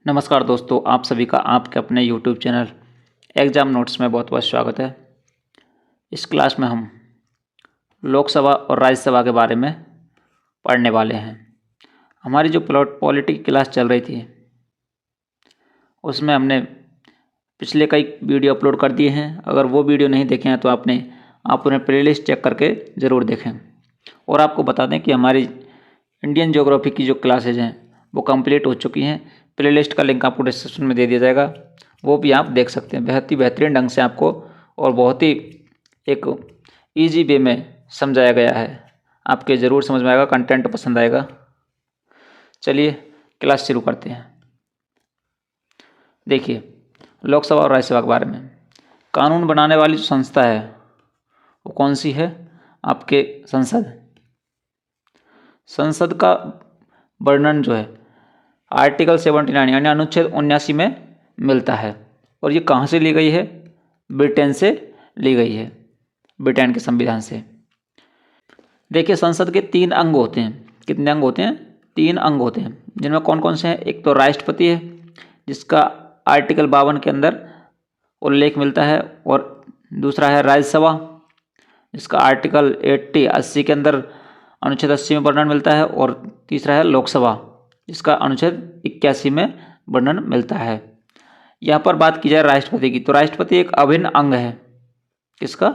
नमस्कार दोस्तों, आप सभी का आपके अपने YouTube चैनल एग्ज़ाम नोट्स में बहुत बहुत स्वागत है। इस क्लास में हम लोकसभा और राज्यसभा के बारे में पढ़ने वाले हैं। हमारी जो पॉलिटी की क्लास चल रही थी उसमें हमने पिछले कई वीडियो अपलोड कर दिए हैं। अगर वो वीडियो नहीं देखे हैं तो आप उन्हें प्लेलिस्ट चेक करके ज़रूर देखें। और आपको बता दें कि हमारी इंडियन ज्योग्राफी की जो क्लासेज हैं वो कंप्लीट हो चुकी हैं। प्लेलिस्ट का लिंक आपको डिस्क्रिप्शन में दे दिया जाएगा, वो भी आप देख सकते हैं। बहुत ही बेहतरीन ढंग से आपको और बहुत ही एक इजी वे में समझाया गया है। आपके ज़रूर समझ में आएगा, कंटेंट पसंद आएगा। चलिए क्लास शुरू करते हैं। देखिए, लोकसभा और राज्यसभा के बारे में कानून बनाने वाली जो संस्था है वो कौन सी है? आपके संसद। संसद का वर्णन जो है आर्टिकल 79 यानी अनुच्छेद 79 में मिलता है। और ये कहाँ से ली गई है? ब्रिटेन से ली गई है, ब्रिटेन के संविधान से। देखिए, संसद के 3 अंग होते हैं। कितने अंग होते हैं? 3 अंग होते हैं, जिनमें कौन कौन से हैं? एक तो राष्ट्रपति है, जिसका आर्टिकल 52 के अंदर उल्लेख मिलता है। और दूसरा है राज्यसभा, जिसका आर्टिकल 80 के अंदर अनुच्छेद 80 में वर्णन मिलता है। और तीसरा है लोकसभा, जिसका अनुच्छेद 81 में वर्णन मिलता है। यहाँ पर बात की जाए राष्ट्रपति की, तो राष्ट्रपति एक अभिन्न अंग है। किसका?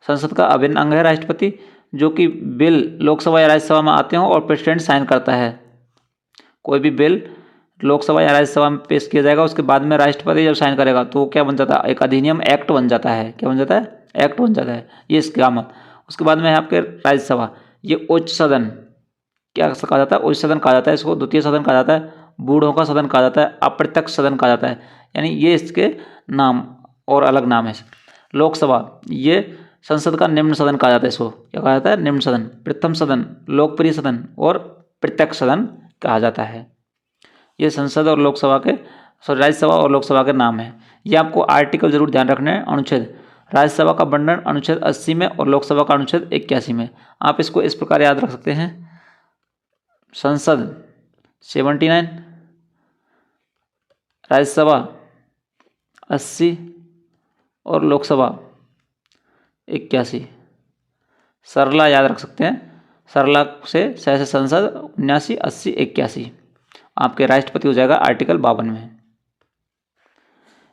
संसद का अभिन्न अंग है राष्ट्रपति, जो कि बिल लोकसभा या राज्यसभा में आते हों और प्रेसिडेंट साइन करता है। कोई भी बिल लोकसभा या राज्यसभा में पेश किया जाएगा, उसके बाद में राष्ट्रपति जब साइन करेगा तो क्या बन जाता है? एक अधिनियम, एक्ट बन जाता है। क्या बन जाता है? एक्ट बन जाता है। ये इसका मत। उसके बाद में है आपके राज्यसभा, ये उच्च सदन। क्या कहा जाता है? उच्च सदन कहा जाता है इसको। द्वितीय सदन कहा जाता है, बूढ़ों का सदन कहा जाता है, अप्रत्यक्ष सदन कहा जाता है। यानी ये इसके नाम और अलग नाम है। लोकसभा, ये संसद का निम्न सदन कहा जाता है इसको। क्या कहा जाता है? निम्न सदन, प्रथम सदन, लोकप्रिय सदन और प्रत्यक्ष सदन कहा जाता है। ये संसद और लोकसभा के राज्यसभा और लोकसभा के नाम है। ये आपको आर्टिकल जरूर ध्यान रखना है। अनुच्छेद राज्यसभा का वर्णन अनुच्छेद 80 में और लोकसभा का अनुच्छेद 81 में। आप इसको इस प्रकार याद रख सकते हैं। संसद 79, राज्यसभा 80 और लोकसभा 81। सरला याद रख सकते हैं। सरला से संसद 79, 80, 81। आपके राष्ट्रपति हो जाएगा आर्टिकल 52 में।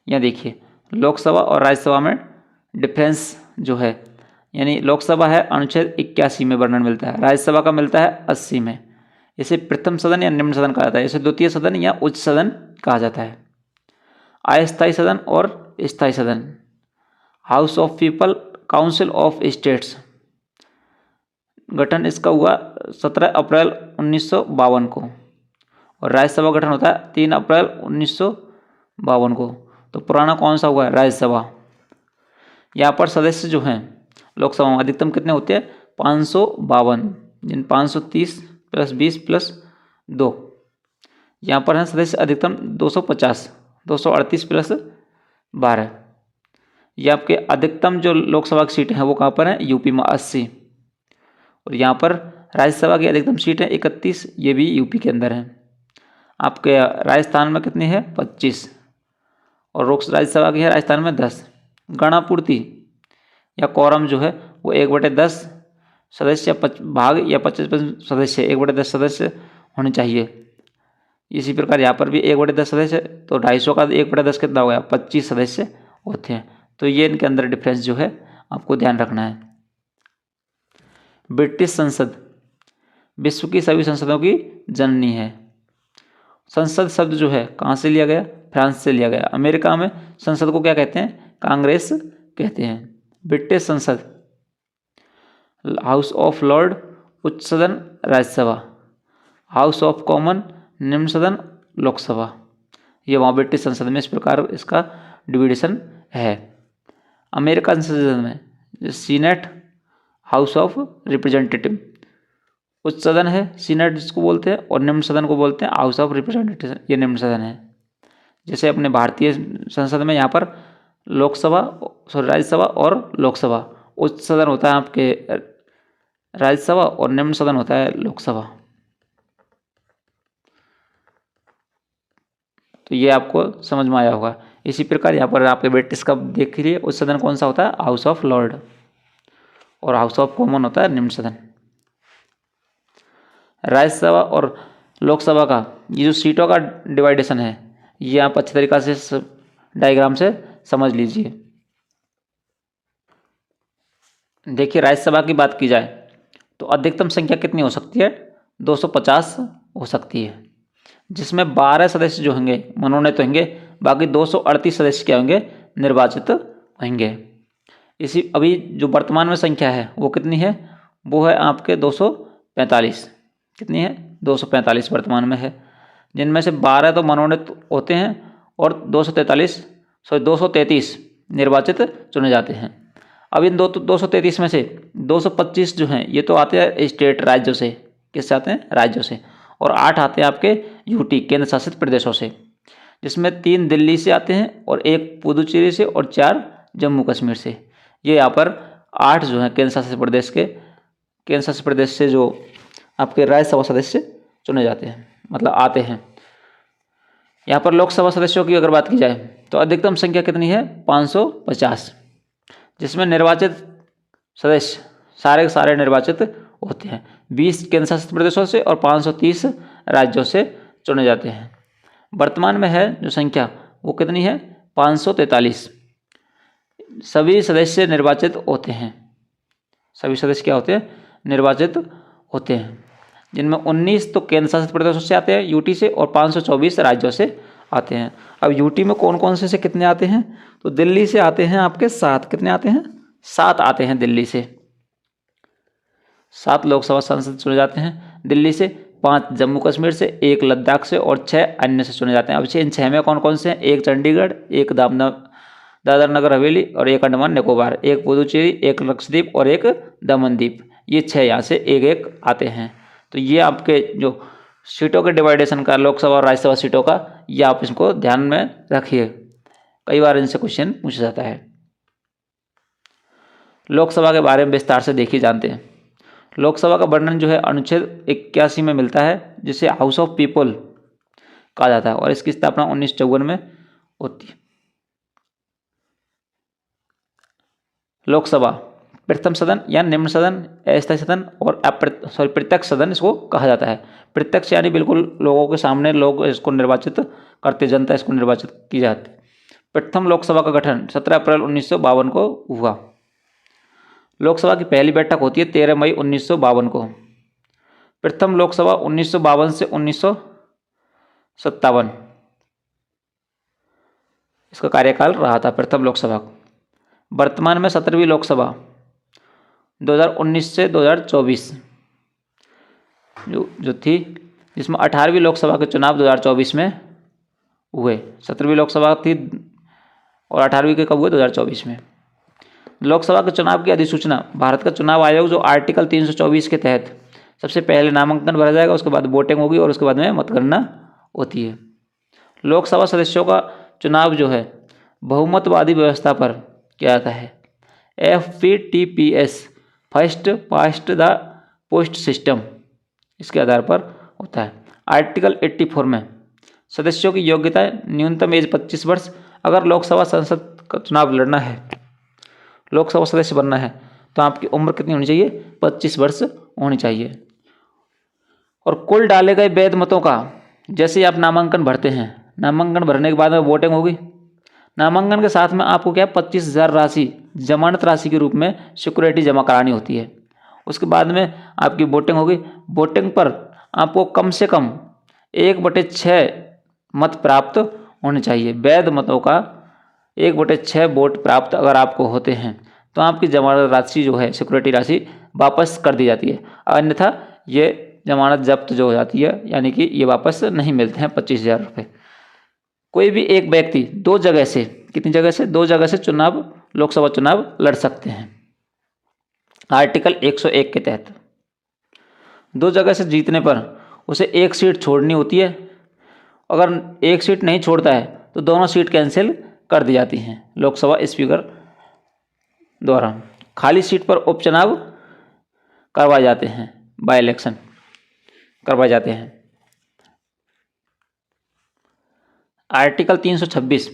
यहाँ देखिए, लोकसभा और राज्यसभा में डिफरेंस जो है, यानी लोकसभा है अनुच्छेद 81 में वर्णन मिलता है, राज्यसभा का मिलता है 80 में। इसे प्रथम सदन या निम्न सदन कहा जाता है, इसे द्वितीय सदन या उच्च सदन कहा जाता है। अस्थायी सदन और स्थायी सदन, house of people, council of states. गठन इसका हुआ 17 अप्रैल 1952 को, और राज्यसभा गठन होता है 3 अप्रैल 1952 को। तो पुराना कौन सा हुआ है? राज्यसभा। यहाँ पर सदस्य जो हैं लोकसभा में अधिकतम कितने होते हैं? 552, जिन 530 + 20 + 2। यहाँ पर हैं सदस्य अधिकतम 250, 238 + 12। ये आपके अधिकतम जो लोकसभा की सीटें हैं वो कहाँ पर हैं? यूपी में 80। और यहाँ पर राज्यसभा की अधिकतम सीट है 31, ये भी यूपी के अंदर है। आपके राजस्थान में कितनी है? 25। और राज्यसभा की है राजस्थान में 10। गणापूर्ति या कोरम जो है वो 1/10 सदस्य भाग या 25% सदस्य, 1/10 सदस्य होने चाहिए। इसी प्रकार यहाँ पर भी 1/10 सदस्य, तो 250 का 1/10 कितना हो गया? 25 सदस्य होते हैं। तो ये इनके अंदर डिफरेंस जो है आपको ध्यान रखना है। ब्रिटिश संसद विश्व की सभी संसदों की जननी है। संसद शब्द जो है कहाँ से लिया गया? फ्रांस से लिया गया। अमेरिका में संसद को क्या कहते हैं? कांग्रेस कहते हैं। ब्रिटिश संसद, हाउस ऑफ लॉर्ड उच्च सदन राज्यसभा, हाउस ऑफ कॉमन निम्न सदन लोकसभा। ये वहाँ ब्रिटिश संसद में इस प्रकार इसका डिविडेशन है। अमेरिकन संसद में सीनेट, हाउस ऑफ रिप्रेजेंटेटिव, उच्च सदन है सीनेट जिसको बोलते हैं, और निम्न सदन को बोलते हैं हाउस ऑफ रिप्रेजेंटेटिव। ये निम्न सदन है। जैसे अपने भारतीय संसद में यहाँ पर लोकसभा, राज्यसभा और लोकसभा, उच्च सदन होता है आपके राज्यसभा और निम्न सदन होता है लोकसभा। तो ये आपको समझ में आया होगा। इसी प्रकार यहाँ पर आपके ब्रिटिश का देख लीजिए, उच्च सदन कौन सा होता है, हाउस ऑफ लॉर्ड, और हाउस ऑफ कॉमन होता है निम्न सदन। राज्यसभा और लोकसभा का ये जो सीटों का डिवाइडेशन है, ये आप अच्छी तरीक़ा से डायग्राम से समझ लीजिए। देखिए राज्यसभा की बात की जाए तो अधिकतम संख्या कितनी हो सकती है, 250 हो सकती है, जिसमें 12 सदस्य जो होंगे मनोनीत होंगे, बाकी 238 सदस्य क्या होंगे, निर्वाचित होंगे। इसी अभी जो वर्तमान में संख्या है वो कितनी है, वो है आपके 245। कितनी है, 245 वर्तमान में है, जिनमें से 12 तो मनोनीत होते हैं और 233 निर्वाचित चुने जाते हैं। अब इन 233 में से 225 जो हैं ये तो आते हैं स्टेट राज्यों से, किससे आते हैं, राज्यों से, और 8 आते हैं आपके यूटी केंद्र शासित प्रदेशों से, जिसमें 3 दिल्ली से आते हैं और 1 पुदुचेरी से और 4 जम्मू कश्मीर से। ये यहाँ पर 8 जो हैं केंद्र शासित प्रदेश से जो आपके राज्यसभा सदस्य चुने जाते हैं, मतलब आते हैं। यहाँ पर लोकसभा सदस्यों की अगर बात की जाए तो अधिकतम संख्या कितनी है, 550, जिसमें निर्वाचित सदस्य सारे के सारे निर्वाचित होते हैं। 20 केंद्र शासित प्रदेशों से और 530 राज्यों से चुने जाते हैं। वर्तमान में है जो संख्या वो कितनी है, 543। सभी सदस्य निर्वाचित होते हैं, सभी सदस्य क्या होते हैं, निर्वाचित होते हैं, जिनमें 19 तो केंद्र शासित प्रदेशों से आते हैं यूटी से, और 524 राज्यों से आते हैं। अब यूटी में कौन कौन से कितने आते हैं, तो दिल्ली से आते हैं आपके 7, कितने आते हैं, 7 आते हैं दिल्ली से, 7 लोकसभा सांसद चुने जाते हैं दिल्ली से, 5 जम्मू कश्मीर से, 1 लद्दाख से और 6 अन्य से चुने जाते हैं। अब इन 6 में कौन कौन से हैं, 1 चंडीगढ़, 1 दादर नगर हवेली और 1 अंडमान निकोबार, 1 पुदुचेरी, 1 लक्षद्वीप और 1 दमनदीप। ये 6 यहाँ से एक एक आते हैं। तो ये आपके जो सीटों के डिवाइडेशन का लोकसभा और राज्यसभा सीटों का, ये आप इसको ध्यान में रखिए, कई बार इनसे क्वेश्चन पूछा जाता है। लोकसभा के बारे में विस्तार से देखिए, जानते हैं। लोकसभा का वर्णन जो है अनुच्छेद 81 में मिलता है, जिसे हाउस ऑफ पीपल कहा जाता है, और इसकी स्थापना 1954 में होती है। लोकसभा प्रथम सदन या निम्न सदन, अस्थायी सदन और प्रत्यक्ष सदन इसको कहा जाता है। प्रत्यक्ष यानी बिल्कुल लोगों के सामने लोग इसको निर्वाचित करते, जनता इसको निर्वाचित की जाती। प्रथम लोकसभा का गठन 17 अप्रैल 1952 को हुआ। लोकसभा की पहली बैठक होती है 13 मई 1952 को। प्रथम लोकसभा 1952 से 1957 इसका कार्यकाल रहा था प्रथम लोकसभा को। वर्तमान में 17वीं लोकसभा 2019 से 2024 जो थी, जिसमें 18वीं लोकसभा के चुनाव 2024 में हुए। 17वीं लोकसभा थी और 18वीं के कब हुए, 2024 में। लोकसभा के चुनाव की अधिसूचना भारत का चुनाव आयोग जो आर्टिकल 324 के तहत सबसे पहले नामांकन भरा जाएगा, उसके बाद वोटिंग होगी और उसके बाद में मतगणना होती है। लोकसभा सदस्यों का चुनाव जो है बहुमतवादी व्यवस्था पर किया जाता है, FPTPS, first past the post system, इसके आधार पर होता है। आर्टिकल 84 में सदस्यों की योग्यता न्यूनतम एज 25 वर्ष। अगर लोकसभा संसद का चुनाव लड़ना है, लोकसभा सदस्य बनना है, तो आपकी उम्र कितनी होनी चाहिए, 25 वर्ष होनी चाहिए। और कुल डाले गए वैध मतों का, जैसे आप नामांकन भरते हैं, नामांकन भरने के बाद में वोटिंग होगी, नामांकन के साथ में आपको क्या 25,000 राशि जमानत राशि के रूप में सिक्योरिटी जमा करानी होती है। उसके बाद में आपकी वोटिंग होगी। वोटिंग पर आपको कम से कम 1/6 मत प्राप्त होने चाहिए। वैध मतों का 1/6 वोट प्राप्त अगर आपको होते हैं तो आपकी जमानत राशि जो है, सिक्योरिटी राशि वापस कर दी जाती है, अन्यथा ये जमानत जब्त जो हो जाती है, यानी कि ये वापस नहीं मिलते हैं 25,000 रुपये। कोई भी एक व्यक्ति 2 जगह से, कितनी जगह से, 2 जगह से चुनाव, लोकसभा चुनाव लड़ सकते हैं आर्टिकल 101 के तहत। 2 जगह से जीतने पर उसे 1 सीट छोड़नी होती है। अगर 1 सीट नहीं छोड़ता है तो दोनों सीट कैंसिल कर दी जाती हैं लोकसभा स्पीकर द्वारा। खाली सीट पर उपचुनाव करवाए जाते हैं, बाय इलेक्शन करवाए जाते हैं। आर्टिकल 326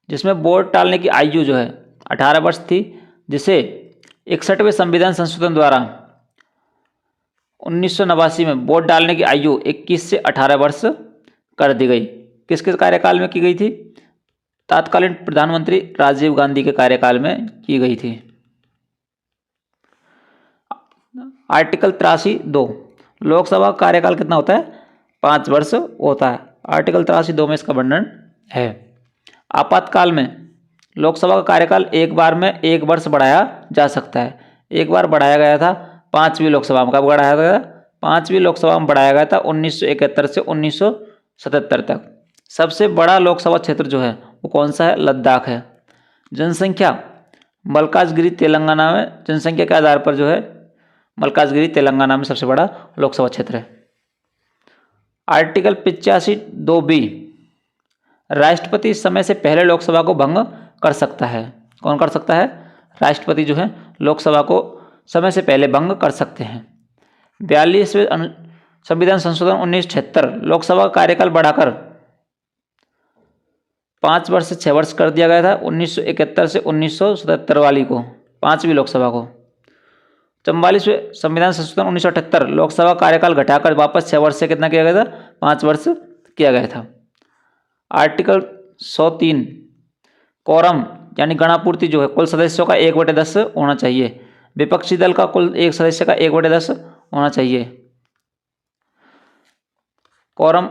जिसमें वोट डालने की आयु जो है 18 वर्ष थी, जिसे 61वें संविधान संशोधन द्वारा 1989 में वोट डालने की आयु 21 से 18 वर्ष कर दी गई। किसके कार्यकाल में की गई थी? तत्कालीन प्रधानमंत्री राजीव गांधी के कार्यकाल में की गई थी। आर्टिकल 83(2) लोकसभा का कार्यकाल कितना होता है? 5 वर्ष होता है। आर्टिकल 83(2) में इसका वर्णन है। आपातकाल में लोकसभा का कार्यकाल एक बार में 1 वर्ष बढ़ाया जा सकता है। एक बार बढ़ाया गया था 5वीं लोकसभा में। कब बढ़ाया गया? 5वीं लोकसभा में बढ़ाया गया था 1971 से 1977 तक। सबसे बड़ा लोकसभा क्षेत्र जो है वो कौन सा है? लद्दाख है। जनसंख्या मल्काजगिरी तेलंगाना में, जनसंख्या के आधार पर जो है मल्काजगिरी तेलंगाना में सबसे बड़ा लोकसभा क्षेत्र है। आर्टिकल 85(2)(b) राष्ट्रपति समय से पहले लोकसभा को भंग कर सकता है। कौन कर सकता है? राष्ट्रपति जो है लोकसभा को समय से पहले भंग कर सकते हैं। 42वें संविधान संशोधन 1976 लोकसभा का कार्यकाल बढ़ाकर 5 वर्ष से 6 वर्ष कर दिया गया था 1971 से 1977 वाली को, 5वीं लोकसभा को। 44वें संविधान संशोधन 1978 लोकसभा कार्यकाल घटाकर वापस 6 वर्ष से कितना किया गया था? 5 वर्ष किया गया था। आर्टिकल 103 कोरम यानी गणापूर्ति जो है कुल सदस्यों का 1/10 होना चाहिए। विपक्षी दल का कुल एक सदस्य का 1/10 होना चाहिए। कोरम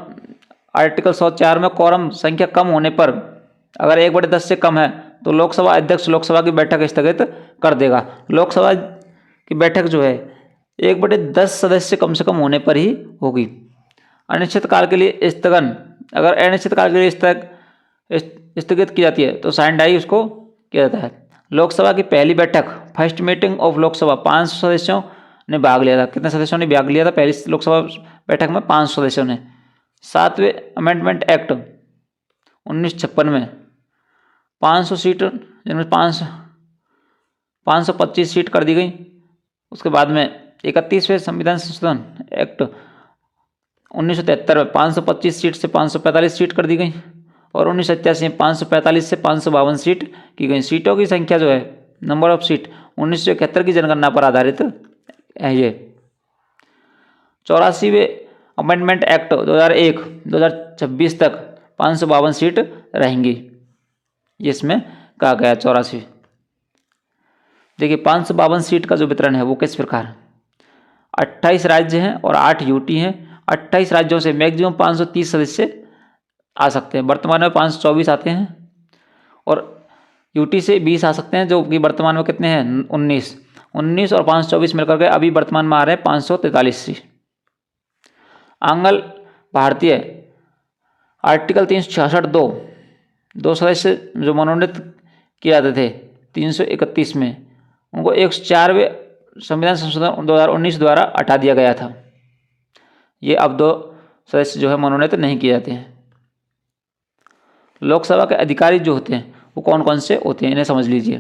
आर्टिकल 104 में कोरम संख्या कम होने पर अगर 1/10 से कम है तो लोकसभा अध्यक्ष लोकसभा की बैठक स्थगित कर देगा। लोकसभा की बैठक जो है 1/10 सदस्य कम से कम होने पर ही होगी। अनिश्चित काल के लिए स्थगन, अगर अनिश्चित काल के लिए स्थगित की जाती है तो साइन डाई उसको किया जाता है। लोकसभा की पहली बैठक फर्स्ट मीटिंग ऑफ लोकसभा 500 सदस्यों ने भाग लिया था। कितने सदस्यों ने भाग लिया था पहली लोकसभा बैठक में? 500 सदस्यों ने। 7वें अमेंडमेंट एक्ट 1956 में 500 सीट, जिनमें 525 सीट कर दी गई। उसके बाद में 31वें संविधान संशोधन एक्ट 1973 में 525 सीट से 545 सीट कर दी गई और 1987 में 545 से 552 सीट की गई। सीटों की संख्या जो है नंबर ऑफ सीट 1971 की जनगणना पर आधारित है ये। 84वें अमेंडमेंट एक्ट 2001 2026 तक 552 सीट रहेंगी, ये इसमें कहा गया। 84 देखिए 552 सीट का जो वितरण है वो किस प्रकार? 28 राज्य हैं और 8 यूटी हैं। 28 राज्यों से मैक्सिमम 530 सदस्य आ सकते हैं। वर्तमान में 524 आते हैं और यूटी से 20 आ सकते हैं, जो कि वर्तमान में कितने हैं? 19 और 524 मिलकर के अभी वर्तमान में आ रहे हैं 543 सीट। आंग्ल भारतीय आर्टिकल 366(2) सदस्य जो मनोनीत किए जाते थे 331 में, उनको 104वें संविधान संशोधन 2019 द्वारा हटा दिया गया था। ये अब 2 सदस्य जो है मनोनीत नहीं किए जाते हैं। लोकसभा के अधिकारी जो होते हैं वो कौन कौन से होते हैं, इन्हें समझ लीजिए।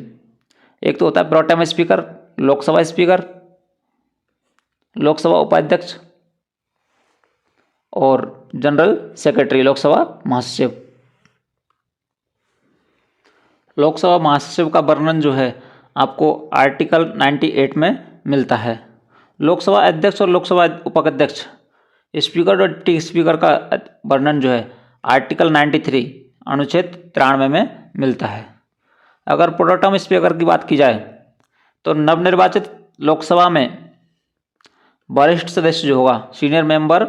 एक तो होता है pro tem speaker, Lok Sabha speaker, Lok Sabha उपाध्यक्ष और जनरल सेक्रेटरी, लोकसभा महासचिव। लोकसभा महासचिव का वर्णन जो है आपको आर्टिकल 98 में मिलता है। लोकसभा अध्यक्ष और लोकसभा उपाध्यक्ष, स्पीकर और डिप्टी स्पीकर का वर्णन जो है आर्टिकल 93 अनुच्छेद 93 में मिलता है। अगर प्रोटेम स्पीकर की बात की जाए तो नवनिर्वाचित लोकसभा में वरिष्ठ सदस्य जो होगा, senior member,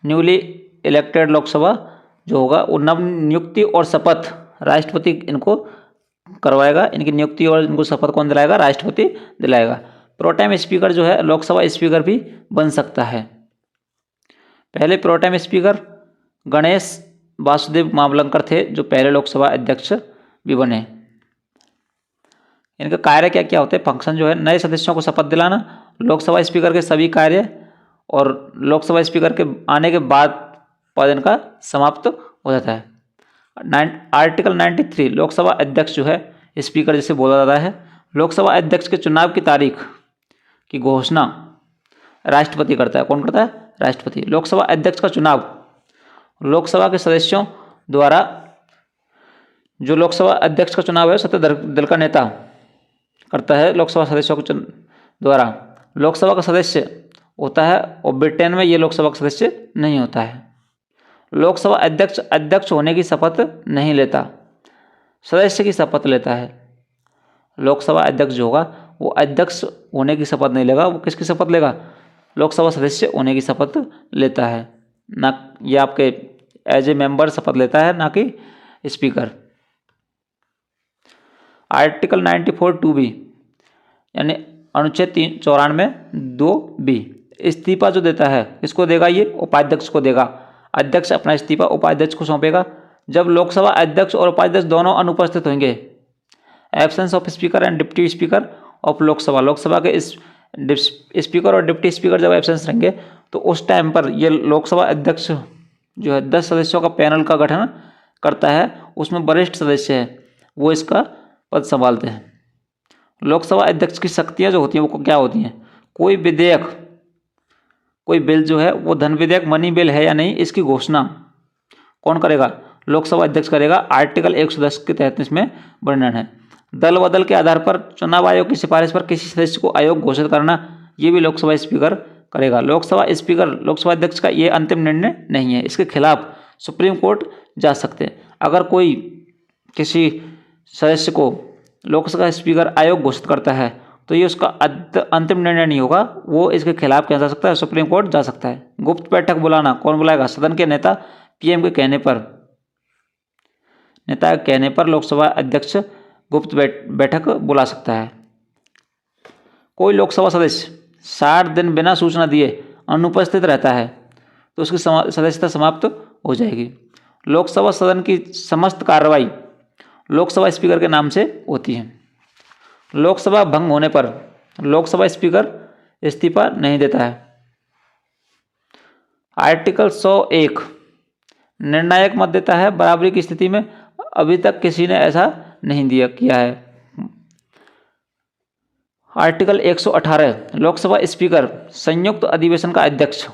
newly elected Lok Sabha जो होगा वो नव नियुक्ति और शपथ राष्ट्रपति इनको करवाएगा। इनकी नियुक्ति और इनको शपथ कौन दिलाएगा? राष्ट्रपति दिलाएगा। प्रोटेम स्पीकर जो है लोकसभा स्पीकर भी बन सकता है। पहले प्रोटेम स्पीकर गणेश वासुदेव मावलंकर थे, जो पहले लोकसभा अध्यक्ष भी बने। इनका कार्य क्या क्या होते हैं? फंक्शन जो है नए सदस्यों को शपथ दिलाना, लोकसभा स्पीकर के सभी कार्य और लोकसभा स्पीकर के आने के बाद पद इनका समाप्त हो जाता है। आर्टिकल 93 लोकसभा अध्यक्ष जो है स्पीकर जिसे बोला जाता है। लोकसभा अध्यक्ष के चुनाव की तारीख की घोषणा राष्ट्रपति करता है। कौन करता है? राष्ट्रपति। लोकसभा अध्यक्ष का चुनाव लोकसभा के सदस्यों द्वारा जो लोकसभा अध्यक्ष का चुनाव है सत्ताधारी दल का नेता करता है लोकसभा सदस्यों के द्वारा। लोकसभा का सदस्य होता है और ब्रिटेन में ये लोकसभा का सदस्य नहीं होता है। लोकसभा अध्यक्ष होने की शपथ नहीं लेता, सदस्य की शपथ लेता है। लोकसभा अध्यक्ष जो होगा वो अध्यक्ष होने की शपथ नहीं लेगा, वो किसकी शपथ लेगा? लोकसभा सदस्य होने की शपथ लेता है, ना ये आपके एज ए मेंबर शपथ लेता है, ना कि स्पीकर। आर्टिकल 94(2)(b) यानी अनुच्छेद 394(2)(b) इस्तीफा जो देता है किसको देगा? ये उपाध्यक्ष को देगा। अध्यक्ष अपना इस्तीफा उपाध्यक्ष को सौंपेगा। जब लोकसभा अध्यक्ष और उपाध्यक्ष दोनों अनुपस्थित होंगे, absence of speaker and deputy speaker of Lok Sabha, Lok Sabha के इस स्पीकर और डिप्टी स्पीकर जब एब्सेंस रहेंगे तो उस टाइम पर ये लोकसभा अध्यक्ष जो है 10 सदस्यों का पैनल का गठन करता है। उसमें वरिष्ठ सदस्य है वो इसका पद संभालते हैं। लोकसभा अध्यक्ष की शक्तियां जो होती हैं वो क्या होती हैं? कोई विधेयक, कोई बिल जो है वो धन विधेयक मनी बिल है या नहीं, इसकी घोषणा कौन करेगा? लोकसभा अध्यक्ष करेगा। आर्टिकल 110 के तहत इसमें वर्णन है। दल बदल के आधार पर चुनाव आयोग की सिफारिश पर किसी सदस्य को आयोग घोषित करना, ये भी लोकसभा स्पीकर करेगा। लोकसभा स्पीकर लोकसभा अध्यक्ष का ये अंतिम निर्णय नहीं है, इसके खिलाफ सुप्रीम कोर्ट जा सकते हैं। अगर कोई किसी सदस्य को लोकसभा स्पीकर आयोग घोषित करता है तो ये उसका अंतिम निर्णय नहीं होगा, वो इसके खिलाफ क्या जा सकता है? सुप्रीम कोर्ट जा सकता है। गुप्त बैठक बुलाना कौन बुलाएगा? सदन के नेता पीएम के कहने पर, नेता के कहने पर लोकसभा अध्यक्ष गुप्त बैठक बुला सकता है। कोई लोकसभा सदस्य 60 दिन बिना सूचना दिए अनुपस्थित रहता है तो उसकी सदस्यता समाप्त हो जाएगी। लोकसभा सदन की समस्त कार्रवाई लोकसभा स्पीकर के नाम से होती है। लोकसभा भंग होने पर लोकसभा स्पीकर इस्तीफा नहीं देता है। आर्टिकल 101 निर्णायक मत देता है बराबरी की स्थिति में। अभी तक किसी ने ऐसा नहीं किया है। आर्टिकल 118 लोकसभा स्पीकर संयुक्त अधिवेशन का अध्यक्ष,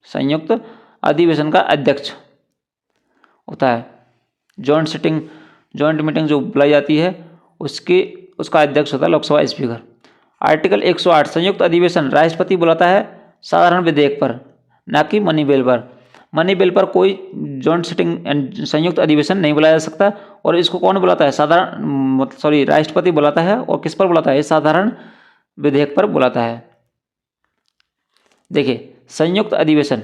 संयुक्त अधिवेशन का अध्यक्ष होता है। जॉइंट मीटिंग जो बुलाई जाती है उसका अध्यक्ष होता है लोकसभा स्पीकर। आर्टिकल 108 संयुक्त अधिवेशन राष्ट्रपति बुलाता है साधारण विधेयक पर, ना कि मनी बिल पर। मनी बिल पर कोई संयुक्त अधिवेशन नहीं बुलाया जा सकता। और इसको कौन बुलाता है? राष्ट्रपति बुलाता है। और किस पर बुलाता है? साधारण विधेयक पर बुलाता है। देखिए संयुक्त अधिवेशन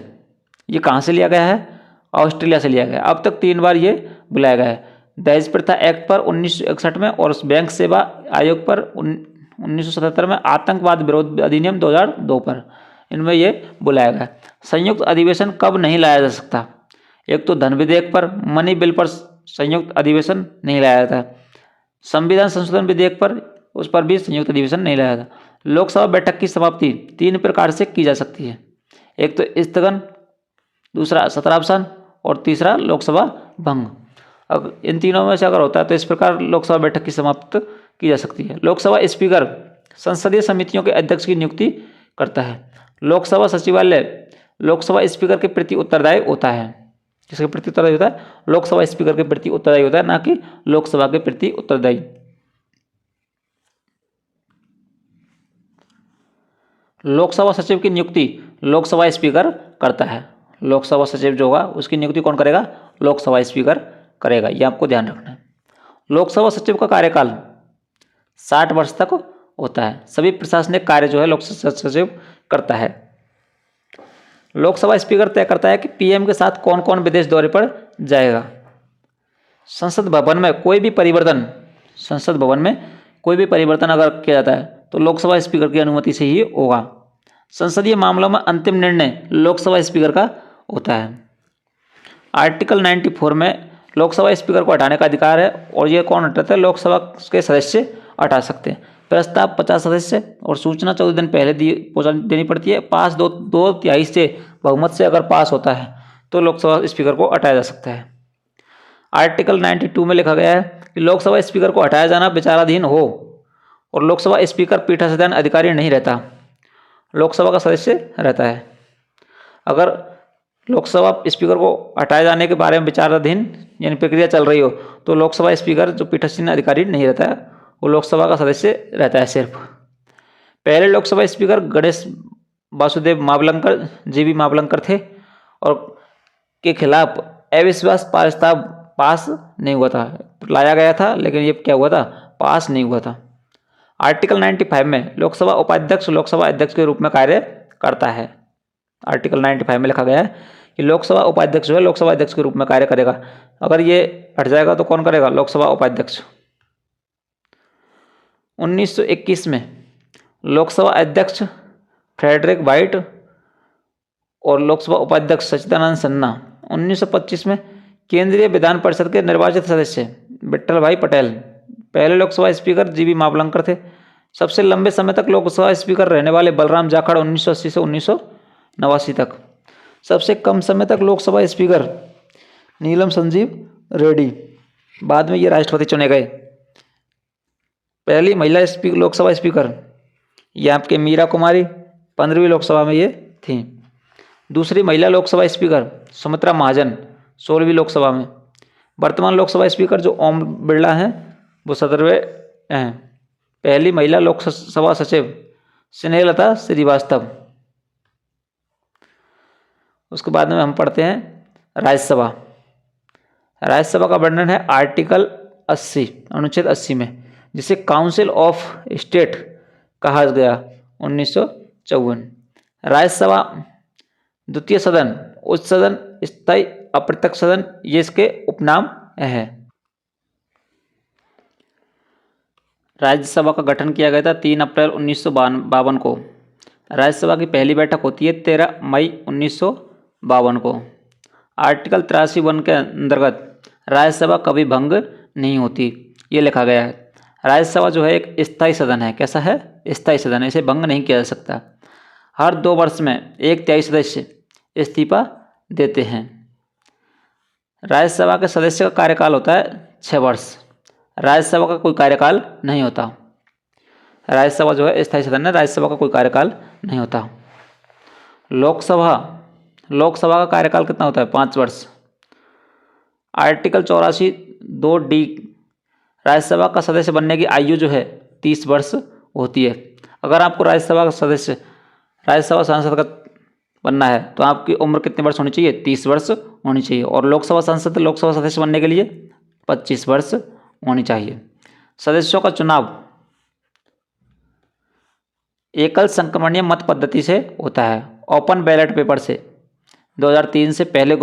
ये कहाँ से लिया गया है? ऑस्ट्रेलिया से लिया गया। अब तक 3 बार ये बुलाया गया है। दहेज प्रथा एक्ट पर 1961 में और बैंक सेवा आयोग पर 1977 में, आतंकवाद विरोध अधिनियम 2002 पर, इनमें ये बुलाया गया। संयुक्त अधिवेशन कब नहीं लाया जा सकता? एक तो धन विधेयक पर, मनी बिल पर संयुक्त अधिवेशन नहीं लाया जाता। संविधान संशोधन विधेयक पर, उस पर भी संयुक्त अधिवेशन नहीं लाया जाता। लोकसभा बैठक की समाप्ति 3 प्रकार से की जा सकती है। एक तो स्थगन, दूसरा सत्रावसान और तीसरा लोकसभा भंग। अब इन तीनों में से अगर होता है तो इस प्रकार लोकसभा बैठक की समाप्त की जा सकती है। लोकसभा स्पीकर संसदीय समितियों के अध्यक्ष की नियुक्ति करता है। लोकसभा सचिवालय लोकसभा स्पीकर के प्रति उत्तरदायी होता है। किसके प्रति उत्तरदायी होता है? लोकसभा स्पीकर के प्रति उत्तरदायी होता है, ना कि लोकसभा के प्रति उत्तरदायी। लोकसभा सचिव की नियुक्ति लोकसभा स्पीकर करता है। लोकसभा सचिव जो होगा उसकी नियुक्ति कौन करेगा? लोकसभा स्पीकर करेगा। ये आपको ध्यान रखना है। लोकसभा सचिव का कार्यकाल 60 वर्ष तक होता है। सभी प्रशासनिक कार्य जो है लोकसभा सचिव करता है। लोकसभा स्पीकर तय करता है कि पीएम के साथ कौन कौन विदेश दौरे पर जाएगा। संसद भवन में कोई भी परिवर्तन अगर किया जाता है तो लोकसभा स्पीकर की अनुमति से ही होगा। संसदीय मामलों में अंतिम निर्णय लोकसभा स्पीकर का होता है। आर्टिकल 94 में लोकसभा स्पीकर को हटाने का अधिकार है और ये कौन हटाता है? लोकसभा के सदस्य हटा सकते हैं। प्रस्ताव 50 सदस्य और सूचना 14 दिन पहले देनी पड़ती है। पास 2/3 से बहुमत से अगर पास होता है तो लोकसभा स्पीकर को हटाया जा सकता है। आर्टिकल 92 में लिखा गया है कि लोकसभा स्पीकर को हटाया जाना विचाराधीन हो और लोकसभा स्पीकर पीठासीन अधिकारी नहीं रहता, लोकसभा का सदस्य रहता है। अगर लोकसभा स्पीकर को हटाए जाने के बारे में विचाराधीन यानी प्रक्रिया चल रही हो तो लोकसभा स्पीकर जो पीठासीन अधिकारी नहीं रहता है, वो लोकसभा का सदस्य रहता है सिर्फ। पहले लोकसभा स्पीकर गणेश वासुदेव मावलंकर जीवी मावलंकर थे और के खिलाफ अविश्वास प्रस्ताव पास नहीं हुआ था, लाया गया था लेकिन ये क्या हुआ था, पास नहीं हुआ था। आर्टिकल 95 में लोकसभा उपाध्यक्ष लोकसभा अध्यक्ष के रूप में कार्य करता है। आर्टिकल 95 में लिखा गया है कि लोकसभा उपाध्यक्ष जो है लोकसभा अध्यक्ष के रूप में कार्य करेगा। अगर ये हट जाएगा तो कौन करेगा, लोकसभा उपाध्यक्ष। 1921 में लोकसभा अध्यक्ष फ्रेडरिक वाइट और लोकसभा उपाध्यक्ष सच्चिदानंद सिन्हा। 1925 में केंद्रीय विधान परिषद के निर्वाचित सदस्य विट्ठल भाई पटेल। पहले लोकसभा स्पीकर जीवी मावलंकर थे। सबसे लंबे समय तक लोकसभा स्पीकर रहने वाले बलराम जाखड़ 1980 से 1989 तक। सबसे कम समय तक लोकसभा स्पीकर नीलम संजीव रेड्डी, बाद में ये राष्ट्रपति चुने गए। पहली महिला लोकसभा स्पीकर ये आपके मीरा कुमारी 15वीं लोकसभा में ये थी। दूसरी महिला लोकसभा स्पीकर सुमित्रा महाजन 16वीं लोकसभा में। वर्तमान लोकसभा स्पीकर जो ओम बिरला हैं वो 17वें हैं। पहली महिला लोकसभा सचिव स्नेहलता श्रीवास्तव। उसके बाद में हम पढ़ते हैं राज्यसभा। राज्यसभा का वर्णन है आर्टिकल 80 अनुच्छेद 80 में, जिसे काउंसिल ऑफ स्टेट कहा गया 1954। राज्यसभा द्वितीय सदन, उच्च सदन, स्थायी अप्रत्यक्ष सदन ये इसके उपनाम है। राज्यसभा का गठन किया गया था 3 अप्रैल 1952 को। राज्यसभा की पहली बैठक होती है 13 मई 1952 को। आर्टिकल 83(1) के अंतर्गत राज्यसभा कभी भंग नहीं होती, ये लिखा गया है। राज्यसभा जो है एक स्थायी सदन है। कैसा है, स्थायी सदन है, इसे भंग नहीं किया जा सकता। हर 2 वर्ष में 1/3 सदस्य इस्तीफा देते हैं। राज्यसभा के सदस्य का कार्यकाल होता है 6 वर्ष। राज्यसभा का कोई कार्यकाल नहीं होता। राज्यसभा जो है स्थायी सदन है, राज्यसभा का कोई कार्यकाल नहीं होता। लोकसभा का कार्यकाल कितना होता है, 5 वर्ष। आर्टिकल 84 2D राज्यसभा का सदस्य बनने की आयु जो है 30 वर्ष होती है। अगर आपको राज्यसभा सांसद का बनना है तो आपकी उम्र कितने वर्ष होनी चाहिए, 30 वर्ष होनी चाहिए। और लोकसभा सदस्य बनने के लिए 25 वर्ष होनी चाहिए। सदस्यों का चुनाव एकल संक्रमणीय मत पद्धति से होता है, ओपन बैलेट पेपर से। 2003 से पहले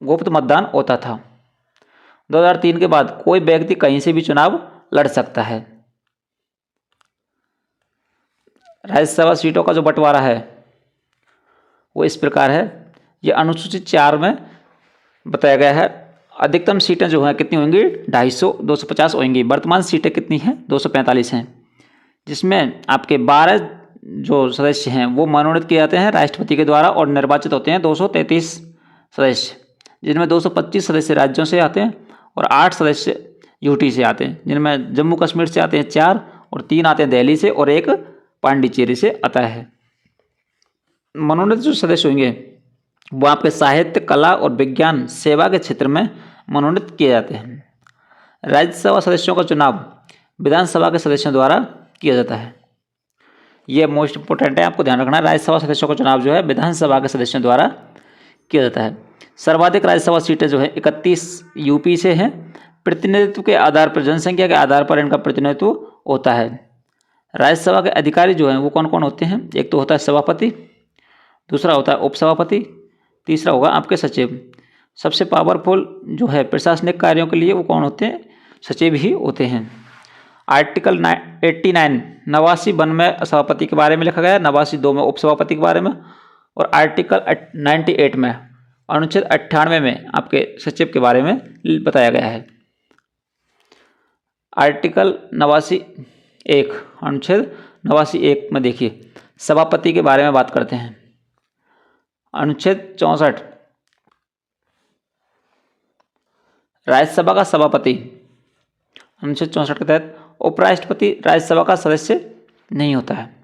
गुप्त मतदान होता था। 2003 के बाद कोई व्यक्ति कहीं से भी चुनाव लड़ सकता है। राज्यसभा सीटों का जो बंटवारा है वो इस प्रकार है। ये अनुसूचित 4 में बताया गया है। अधिकतम सीटें जो हैं कितनी होंगी, 250 होंगी। वर्तमान सीटें कितनी हैं, 245 हैं, जिसमें आपके 12 जो सदस्य हैं वो मनोनीत किए जाते हैं राष्ट्रपति के द्वारा और निर्वाचित होते हैं 233 सदस्य, जिनमें 225 सदस्य राज्यों से आते हैं और 8 सदस्य यूटी से आते हैं, जिनमें जम्मू कश्मीर से आते हैं 4 और 3 आते हैं दिल्ली से और 1 पांडिचेरी से आता है। मनोनीत जो सदस्य होंगे वो आपके साहित्य, कला और विज्ञान सेवा के क्षेत्र में मनोनीत किए जाते हैं। राज्यसभा सदस्यों का चुनाव विधानसभा के सदस्यों द्वारा किया जाता है। ये मोस्ट इंपॉर्टेंट है, आपको ध्यान रखना है। राज्यसभा सदस्यों का चुनाव जो है विधानसभा के सदस्यों द्वारा किया जाता है। सर्वाधिक राज्यसभा सीटें जो है 31 यूपी से हैं। प्रतिनिधित्व के आधार पर, जनसंख्या के आधार पर इनका प्रतिनिधित्व होता है। राज्यसभा के अधिकारी जो हैं वो कौन कौन होते हैं, एक तो होता है सभापति, दूसरा होता है उपसभापति, तीसरा होगा आपके सचिव। सबसे पावरफुल जो है प्रशासनिक कार्यों के लिए वो कौन होते हैं, सचिव ही होते हैं। आर्टिकल 89 89 वन में सभापति के बारे में लिखा गया है, 89 2 में उपसभापति के बारे में, और आर्टिकल 98 में अनुच्छेद 98 में आपके सचिव के बारे में बताया गया है। आर्टिकल 89 1 अनुच्छेद 89 1 में देखिए सभापति के बारे में बात करते हैं। अनुच्छेद 64 राज्यसभा का सभापति। अनुच्छेद 64 के तहत उपराष्ट्रपति राज्यसभा का सदस्य नहीं होता है।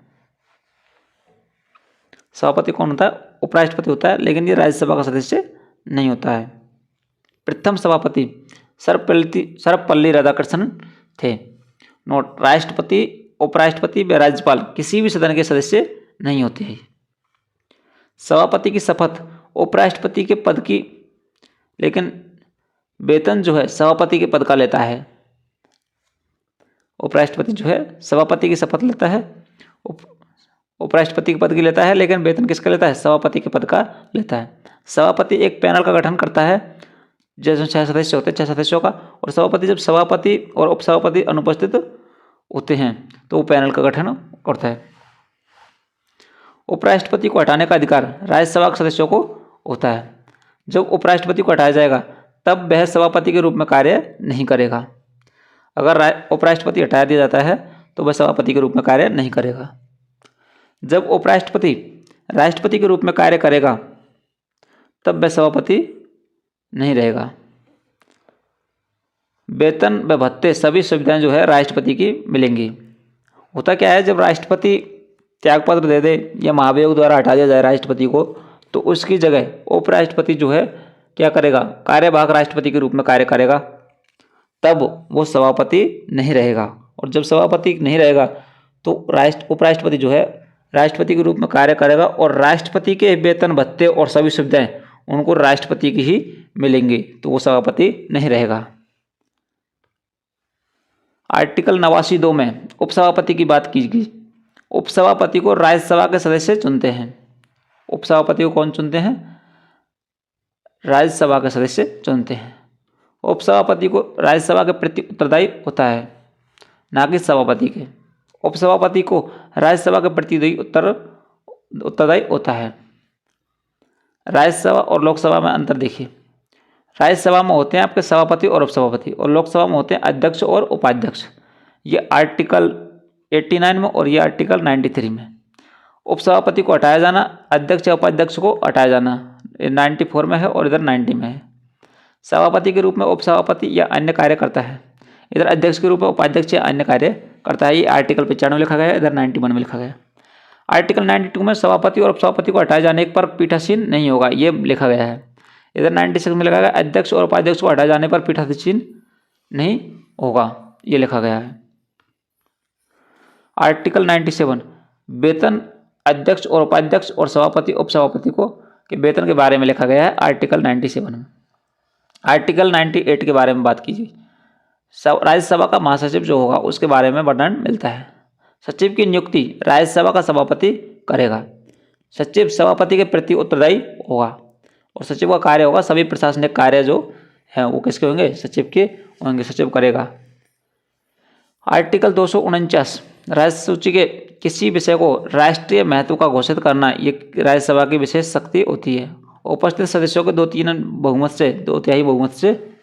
सभापति कौन होता है, उपराष्ट्रपति होता है, लेकिन ये राज्यसभा का सदस्य नहीं होता है। प्रथम सभापति सर्वपल्ली राधाकृष्णन थे। नोट, राष्ट्रपति, उपराष्ट्रपति व राज्यपाल किसी भी सदन के सदस्य नहीं होते हैं। सभापति की शपथ उपराष्ट्रपति के पद की, लेकिन वेतन जो है सभापति के पद का लेता है। उपराष्ट्रपति जो है सभापति की शपथ लेता है, उपराष्ट्रपति के पद की लेता है, लेकिन वेतन किसका लेता है? सभापति के पद का लेता है। सभापति एक पैनल का गठन करता है, जैसे 6 सदस्य होते हैं, 6 सदस्यों का, और सभापति जब सभापति और उपसभापति अनुपस्थित होते हैं तो वो पैनल का गठन करता है। उपराष्ट्रपति को हटाने का अधिकार राज्यसभा के सदस्यों को होता है। जब उपराष्ट्रपति को हटाया जाएगा तब वह सभापति के रूप में कार्य नहीं करेगा। अगर उपराष्ट्रपति हटा दिया जाता है तो वह सभापति के रूप में कार्य नहीं करेगा। जब उपराष्ट्रपति राष्ट्रपति के रूप में कार्य करेगा तब वह सभापति नहीं रहेगा। वेतन व भत्ते सभी सुविधाएं जो है राष्ट्रपति की मिलेंगी। होता क्या है, जब राष्ट्रपति त्यागपत्र दे दे या महाभियोग द्वारा हटा दिया जाए राष्ट्रपति को, तो उसकी जगह उपराष्ट्रपति जो है क्या करेगा? कार्यवाहक राष्ट्रपति के रूप में कार्य करेगा, तब वो सभापति नहीं रहेगा। और जब सभापति नहीं रहेगा तो उपराष्ट्रपति जो है राष्ट्रपति के रूप में कार्य करेगा, और राष्ट्रपति के वेतन भत्ते और सभी सुविधाएं उनको राष्ट्रपति की ही मिलेंगी, तो वो सभापति नहीं रहेगा। आर्टिकल 89(2) में उपसभापति की बात की गई। उपसभापति को राज्यसभा के सदस्य चुनते हैं। उपसभापति को कौन चुनते हैं? राज्यसभा के सदस्य चुनते हैं। उपसभापति को राज्यसभा के प्रति उत्तरदायी होता है, ना कि सभापति के। उपसभापति को राज्यसभा के प्रति उत्तरदायी होता है। राज्यसभा और लोकसभा में अंतर देखिए। राज्यसभा में होते हैं आपके सभापति और उपसभापति, और लोकसभा में होते हैं अध्यक्ष और उपाध्यक्ष। ये आर्टिकल 89 में और ये आर्टिकल 93 में। उपसभापति को हटाया जाना, अध्यक्ष या उपाध्यक्ष को हटाया जाना, 94 में है और इधर 90 में है। सभापति के रूप में उपसभापति या अन्य कार्य करता है, इधर अध्यक्ष के रूप में उपाध्यक्ष या अन्य कार्य करता है। ये आर्टिकल 95 लिखा गया है, इधर 91 में लिखा गया है। आर्टिकल 92 में सभापति और उपसभापति को हटाए जाने पर पीठासीन नहीं होगा, ये लिखा गया है। इधर 96 में लिखा गया अध्यक्ष और उपाध्यक्ष को हटाए जाने पर पीठासीन नहीं होगा, ये लिखा गया है। आर्टिकल 97 वेतन अध्यक्ष और उपाध्यक्ष और सभापति उपसभापति को के वेतन के बारे में लिखा गया है आर्टिकल 97 में। आर्टिकल 98 के बारे में बात कीजिए। राज्यसभा का महासचिव जो होगा उसके बारे में वर्णन मिलता है। सचिव की नियुक्ति राज्यसभा का सभापति करेगा। सचिव सभापति के प्रति उत्तरदायी होगा, और सचिव का कार्य होगा सभी प्रशासनिक कार्य जो हैं वो किसके होंगे? सचिव के होंगे, सचिव करेगा। आर्टिकल 249 राज्य सूची के किसी विषय को राष्ट्रीय महत्व का घोषित करना, ये राज्यसभा की विशेष शक्ति होती है। उपस्थित सदस्यों के 2/3 बहुमत से, 2/3 बहुमत से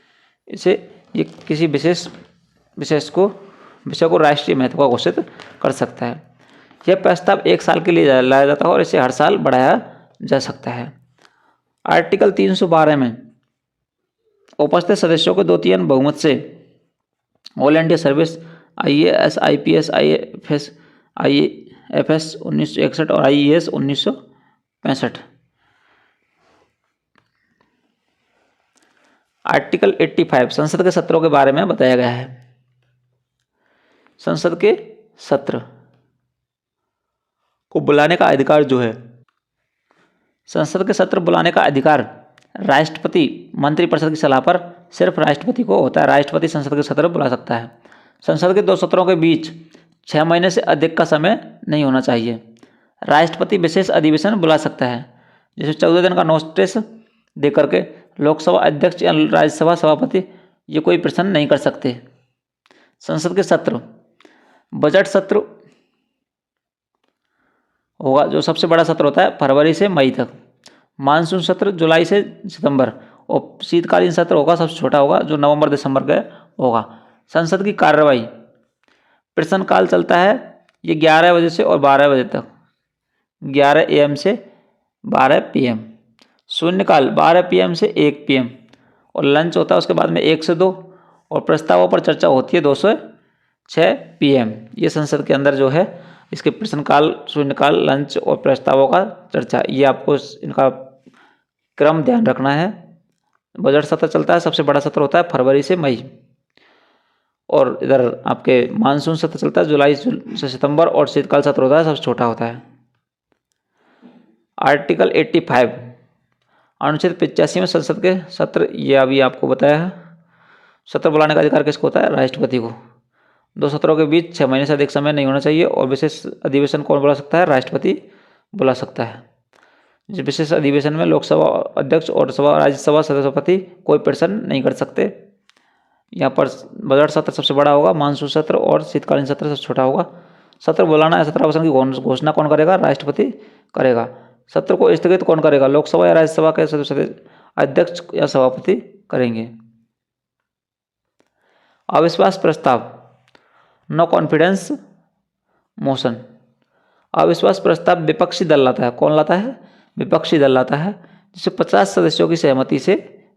इसे ये किसी विषय को राष्ट्रीय महत्व का घोषित कर सकता है। यह प्रस्ताव 1 साल के लिए लाया जाता है और इसे हर साल बढ़ाया जा सकता है। आर्टिकल 312 में उपस्थित सदस्यों को 2/3 बहुमत से all India service IAS IPS IAFS 1961 और IAS 1965। आर्टिकल 85 संसद के सत्रों के बारे में बताया गया है। संसद के सत्र को बुलाने का अधिकार जो है, संसद के सत्र बुलाने का अधिकार राष्ट्रपति मंत्रिपरिषद की सलाह पर सिर्फ राष्ट्रपति को होता है। राष्ट्रपति संसद के सत्र बुला सकता है। संसद के 2 सत्रों के बीच 6 महीने से अधिक का समय नहीं होना चाहिए। राष्ट्रपति विशेष अधिवेशन बुला सकता है, जिसमें 14 दिन का नोटिस दे करके लोकसभा अध्यक्ष या राज्यसभा सभापति ये कोई प्रश्न नहीं कर सकते। संसद के सत्र, बजट सत्र होगा जो सबसे बड़ा सत्र होता है फरवरी से मई तक। मानसून सत्र जुलाई से सितंबर, और शीतकालीन सत्र होगा सबसे छोटा होगा जो नवंबर दिसंबर का होगा। संसद की कार्यवाही प्रश्नकाल चलता है ये 11 बजे से और 12 बजे तक, 11 AM से 12 PM। शून्यकाल 12 PM से 1 PM, और लंच होता है उसके बाद में 1 से 2, और प्रस्तावों पर चर्चा होती है 2 से 6 PM। ये संसद के अंदर जो है इसके प्रश्नकाल, शून्यकाल, लंच और प्रस्तावों का चर्चा, ये आपको इनका क्रम ध्यान रखना है। बजट सत्र चलता है, सबसे बड़ा सत्र होता है फरवरी से मई, और इधर आपके मानसून सत्र चलता है जुलाई से सितंबर, और शीतकाल सत्र होता है सबसे छोटा होता है। आर्टिकल 85 अनुच्छेद 85 में संसद के सत्र, ये अभी आपको बताया है। सत्र बुलाने का अधिकार किसको होता है? राष्ट्रपति को। 2 सत्रों के बीच 6 महीने से अधिक समय नहीं होना चाहिए, और विशेष अधिवेशन कौन बुला सकता है? राष्ट्रपति बुला सकता है। जिस विशेष अधिवेशन में लोकसभा अध्यक्ष और राज्यसभा सभापति कोई प्रश्न नहीं कर सकते। यहाँ पर बजट सत्र सबसे बड़ा होगा, मानसून सत्र और शीतकालीन सत्र सबसे छोटा होगा। सत्र बुलाना या सत्रावसान की घोषणा कौन करेगा? राष्ट्रपति करेगा। सत्र को स्थगित कौन करेगा? लोकसभा या राज्यसभा के सदस्य, अध्यक्ष या सभापति करेंगे। अविश्वास प्रस्ताव, नो कॉन्फिडेंस मोशन। अविश्वास प्रस्ताव विपक्षी दल लाता है। कौन लाता है? विपक्षी दल लाता है, जिसे 50 सदस्यों की सहमति से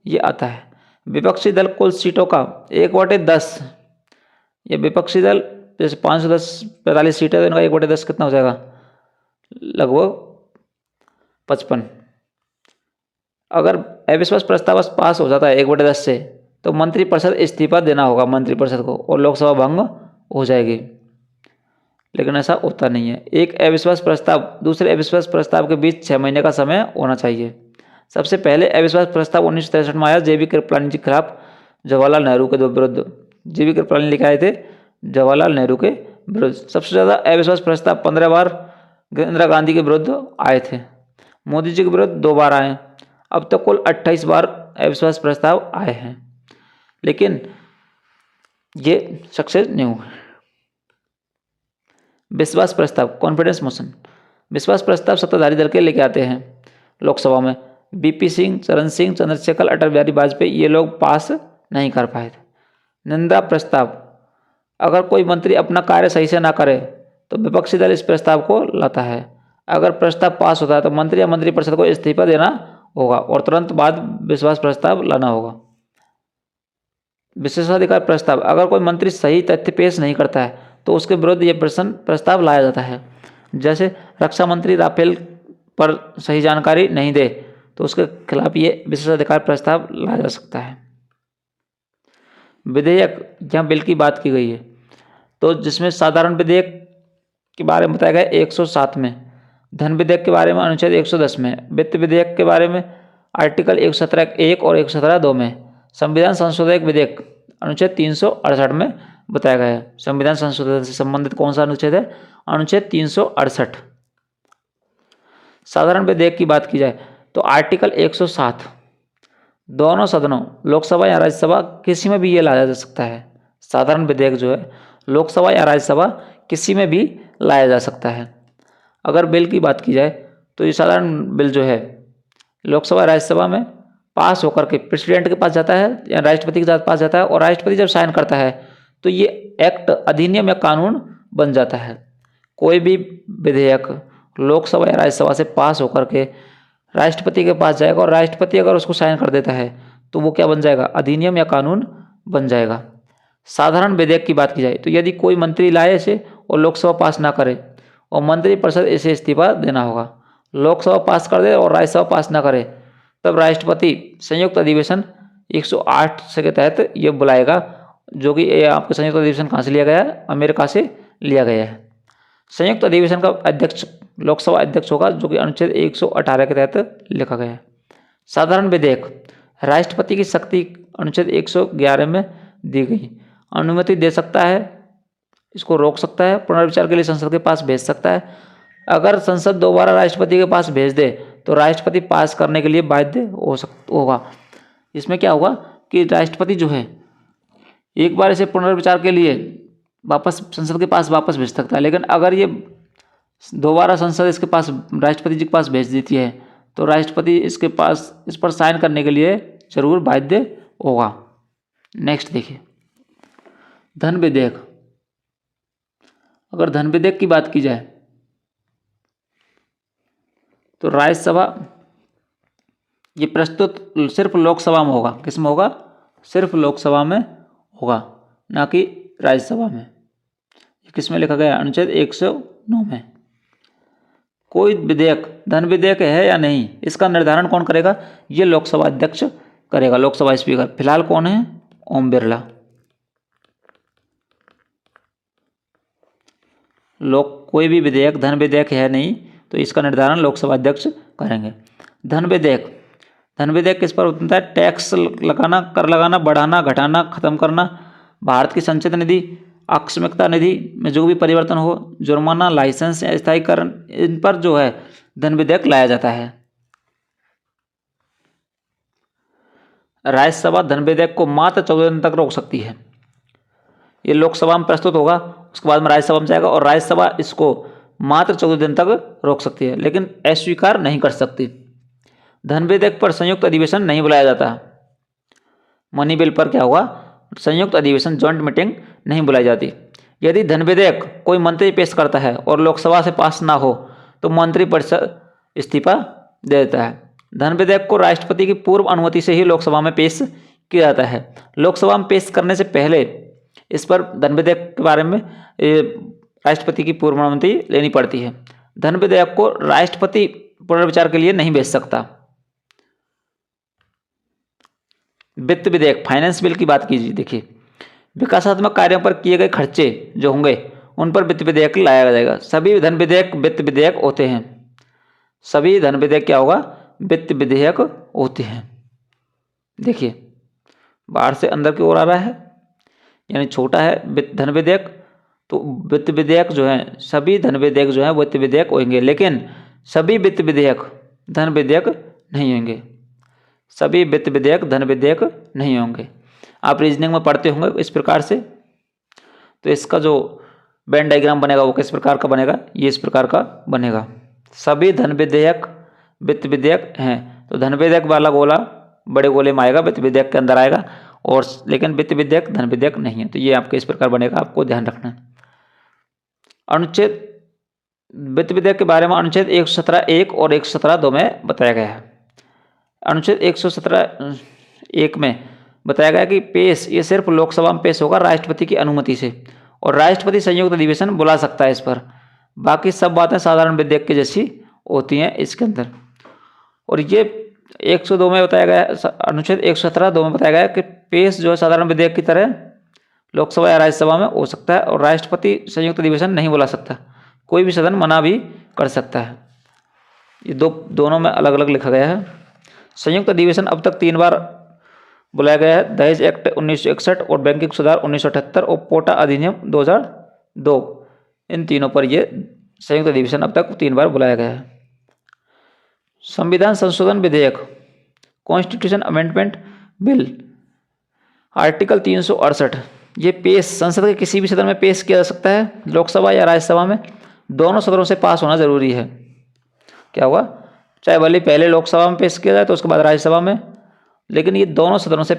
ये आता है। विपक्षी दल कुल सीटों का 1/10, ये विपक्षी दल जैसे 545 सीटें तो इनका 1/10 कितना हो जाएगा? लगभग 55। अगर अविश्वास प्रस्ताव पास हो जाता है 1/10 से, तो मंत्रिपरिषद इस्तीफा देना होगा मंत्रिपरिषद को, और लोकसभा भंग हो जाएगी। लेकिन ऐसा होता नहीं है। एक अविश्वास प्रस्ताव दूसरे अविश्वास प्रस्ताव के बीच 6 महीने का समय होना चाहिए। सबसे पहले अविश्वास प्रस्ताव 1963 में आया, JB कृपलानी जी के खिलाफ जवाहरलाल नेहरू के विरुद्ध। JB कृपलानी लिखे आए थे जवाहरलाल नेहरू के विरुद्ध। सबसे ज़्यादा अविश्वास प्रस्ताव 15 बार इंदिरा गांधी के विरुद्ध आए थे। मोदी जी के विरुद्ध 2 बार आए। अब तक कुल 28 बार अविश्वास प्रस्ताव आए हैं, लेकिन ये सक्सेस नहीं हुए। विश्वास प्रस्ताव, कॉन्फिडेंस मोशन। विश्वास प्रस्ताव सत्ताधारी दल के लेके आते हैं लोकसभा में। BP सिंह, चरण सिंह, चंद्रशेखर, अटल बिहारी वाजपेयी, ये लोग पास नहीं कर पाए थे। निंदा प्रस्ताव, अगर कोई मंत्री अपना कार्य सही से ना करे तो विपक्षी दल इस प्रस्ताव को लाता है। अगर प्रस्ताव पास होता है तो मंत्री या मंत्रिपरिषद को इस्तीफा देना होगा और तुरंत बाद विश्वास प्रस्ताव लाना होगा। विशेषाधिकार प्रस्ताव, अगर कोई मंत्री सही तथ्य पेश नहीं करता है तो उसके विरुद्ध ये प्रस्ताव लाया जाता है। जैसे रक्षा मंत्री राफेल पर सही जानकारी नहीं दे तो उसके खिलाफ ये विशेषाधिकार प्रस्ताव लाया जा सकता है। विधेयक, जहाँ बिल की बात की गई है, तो जिसमें साधारण विधेयक के बारे में बताया गया 107 में, धन विधेयक के बारे में अनुच्छेद 110 में, वित्त विधेयक के बारे में आर्टिकल 117(1) और 117(2) में, संविधान संशोधन विधेयक अनुच्छेद 368 में बताया गया है। संविधान संशोधन से संबंधित कौन सा अनुच्छेद है? अनुच्छेद 368। साधारण विधेयक की बात की जाए तो आर्टिकल 107, दोनों सदनों लोकसभा या राज्यसभा किसी में भी ये लाया जा सकता है। साधारण विधेयक जो है लोकसभा या राज्यसभा किसी में भी लाया जा सकता है। अगर बिल की बात की जाए तो ये साधारण बिल जो है लोकसभा राज्यसभा में पास होकर के प्रेसिडेंट के पास जाता है या राष्ट्रपति के पास जाता है, और राष्ट्रपति जब साइन करता है तो ये एक्ट, अधिनियम या कानून बन जाता है। कोई भी विधेयक लोकसभा या राज्यसभा से पास होकर के राष्ट्रपति के पास जाएगा, और राष्ट्रपति अगर उसको साइन कर देता है तो वो क्या बन जाएगा? अधिनियम या कानून बन जाएगा। साधारण विधेयक की बात की जाए तो यदि कोई मंत्री लाए इसे और लोकसभा पास ना करे और मंत्रिपरिषद इसे इस्तीफा देना होगा। लोकसभा पास कर दे और राज्यसभा पास ना करे तब राष्ट्रपति संयुक्त अधिवेशन 108 से के तहत ये बुलाएगा, जो कि ये आपका संयुक्त अधिवेशन कहाँ से लिया गया है? अमेरिका से लिया गया है। संयुक्त अधिवेशन का अध्यक्ष लोकसभा अध्यक्ष होगा, जो कि अनुच्छेद 118 के तहत लिखा गया है। साधारण विधेयक, राष्ट्रपति की शक्ति अनुच्छेद 111 में दी गई। अनुमति दे सकता है, इसको रोक सकता है, पुनर्विचार के लिए संसद के पास भेज सकता है। अगर संसद दोबारा राष्ट्रपति के पास भेज दे तो राष्ट्रपति पास करने के लिए बाध्य होगा। इसमें क्या होगा कि राष्ट्रपति जो है एक बार इसे पुनर्विचार के लिए वापस संसद के पास वापस भेज सकता है, लेकिन अगर ये दोबारा संसद इसके पास राष्ट्रपति जी के पास भेज देती है तो राष्ट्रपति इसके पास इस पर साइन करने के लिए जरूर बाध्य होगा। नेक्स्ट देखिए, धन विधेयक। अगर धन विधेयक की बात की जाए तो राज्यसभा, ये प्रस्तुत सिर्फ लोकसभा में होगा। किस में होगा? सिर्फ लोकसभा में होगा, ना कि राज्यसभा में। किस में लिखा गया? अनुच्छेद 2009 में। कोई विधेयक धन विधेयक है या नहीं, इसका निर्धारण कौन करेगा? ये लोकसभा अध्यक्ष करेगा, लोकसभा स्पीकर। फिलहाल कौन है? ओम बिरला। कोई भी विधेयक धन विधेयक है नहीं, तो इसका निर्धारण लोकसभा अध्यक्ष करेंगे। धन विधेयक किस पर होता है? टैक्स लगाना, कर लगाना, बढ़ाना, घटाना, खत्म करना, भारत की संचित निधि, आकस्मिकता निधि में जो भी परिवर्तन हो, जुर्माना, लाइसेंस या स्थायीकरण, इन पर जो है धन विधेयक लाया जाता है। राज्यसभा धन विधेयक को मात्र 14 दिन तक रोक सकती है। ये लोकसभा में प्रस्तुत होगा, उसके बाद में राज्यसभा में जाएगा, और राज्यसभा इसको मात्र 14 दिन तक रोक सकती है, लेकिन अस्वीकार नहीं कर सकती। धन विधेयक पर संयुक्त अधिवेशन नहीं बुलाया जाता। मनी बिल पर क्या हुआ? संयुक्त अधिवेशन, जॉइंट मीटिंग नहीं बुलाई जाती। यदि धन विधेयक कोई मंत्री पेश करता है और लोकसभा से पास ना हो, तो मंत्रिपरिषद इस्तीफा दे देता है। धन विधेयक को राष्ट्रपति की पूर्व अनुमति से ही लोकसभा में पेश किया जाता है। लोकसभा में पेश करने से पहले इस पर धन विधेयक के बारे में राष्ट्रपति की पूर्व अनुमति लेनी पड़ती है। धन विधेयक को राष्ट्रपति पुनर्विचार के लिए नहीं भेज सकता। वित्त विधेयक, फाइनेंस बिल की बात कीजिए। देखिए, विकासात्मक कार्यों पर किए गए खर्चे जो होंगे उन पर वित्त विधेयक लाया जाएगा। सभी धन विधेयक वित्त विधेयक होते हैं। सभी धन विधेयक क्या होगा? वित्त विधेयक होते हैं। देखिए, बाहर से अंदर की ओर आ रहा है, यानी छोटा है धन विधेयक, तो वित्त विधेयक जो है, सभी धन विधेयक जो है वित्त विधेयक होंगे, लेकिन सभी वित्त विधेयक धन विधेयक नहीं होंगे। सभी वित्त विधेयक धन विधेयक नहीं होंगे। आप रीजनिंग में पढ़ते होंगे इस प्रकार से। तो इसका जो वेन डायग्राम बनेगा वो किस प्रकार का बनेगा? ये इस प्रकार का बनेगा। सभी धन विधेयक वित्त विधेयक हैं, तो धन विधेयक वाला गोला बड़े गोले में आएगा, वित्त विधेयक के अंदर आएगा, और लेकिन वित्त विधेयक धन विधेयक नहीं है। तो ये आपके इस प्रकार बनेगा, आपको ध्यान रखना है। अनुच्छेद वित्त विधेयक के बारे में अनुच्छेद 117(1) और 117(2) में बताया गया है। अनुच्छेद 117(1) में बताया गया कि पेश ये सिर्फ लोकसभा में पेश होगा राष्ट्रपति की अनुमति से, और राष्ट्रपति संयुक्त अधिवेशन बुला सकता है इस पर। बाकी सब बातें साधारण विधेयक के जैसी होती हैं इसके अंदर। और ये 102 में बताया गया, अनुच्छेद 117(2) में बताया गया कि पेश जो है साधारण विधेयक की तरह लोकसभा या राज्यसभा में हो सकता है, और राष्ट्रपति संयुक्त अधिवेशन नहीं बुला सकता। कोई भी सदन मना भी कर सकता है। ये दोनों में अलग अलग लिखा गया है। संयुक्त अधिवेशन अब तक 3 बार बुलाया गया है: दहेज एक्ट 1961 और बैंकिंग सुधार 1978 और पोटा अधिनियम 2002। इन तीनों पर ये संयुक्त अधिवेशन अब तक 3 बार बुलाया गया है। संविधान संशोधन विधेयक, कॉन्स्टिट्यूशन अमेंडमेंट बिल, आर्टिकल 368, ये पेश संसद के किसी भी सदन में पेश किया जा सकता है, लोकसभा या राज्यसभा में। दोनों सदनों से पास होना जरूरी है। क्या हुआ? चाहे भले पहले लोकसभा में पेश किया जाए तो उसके बाद राज्यसभा में, लेकिन ये दोनों सदनों से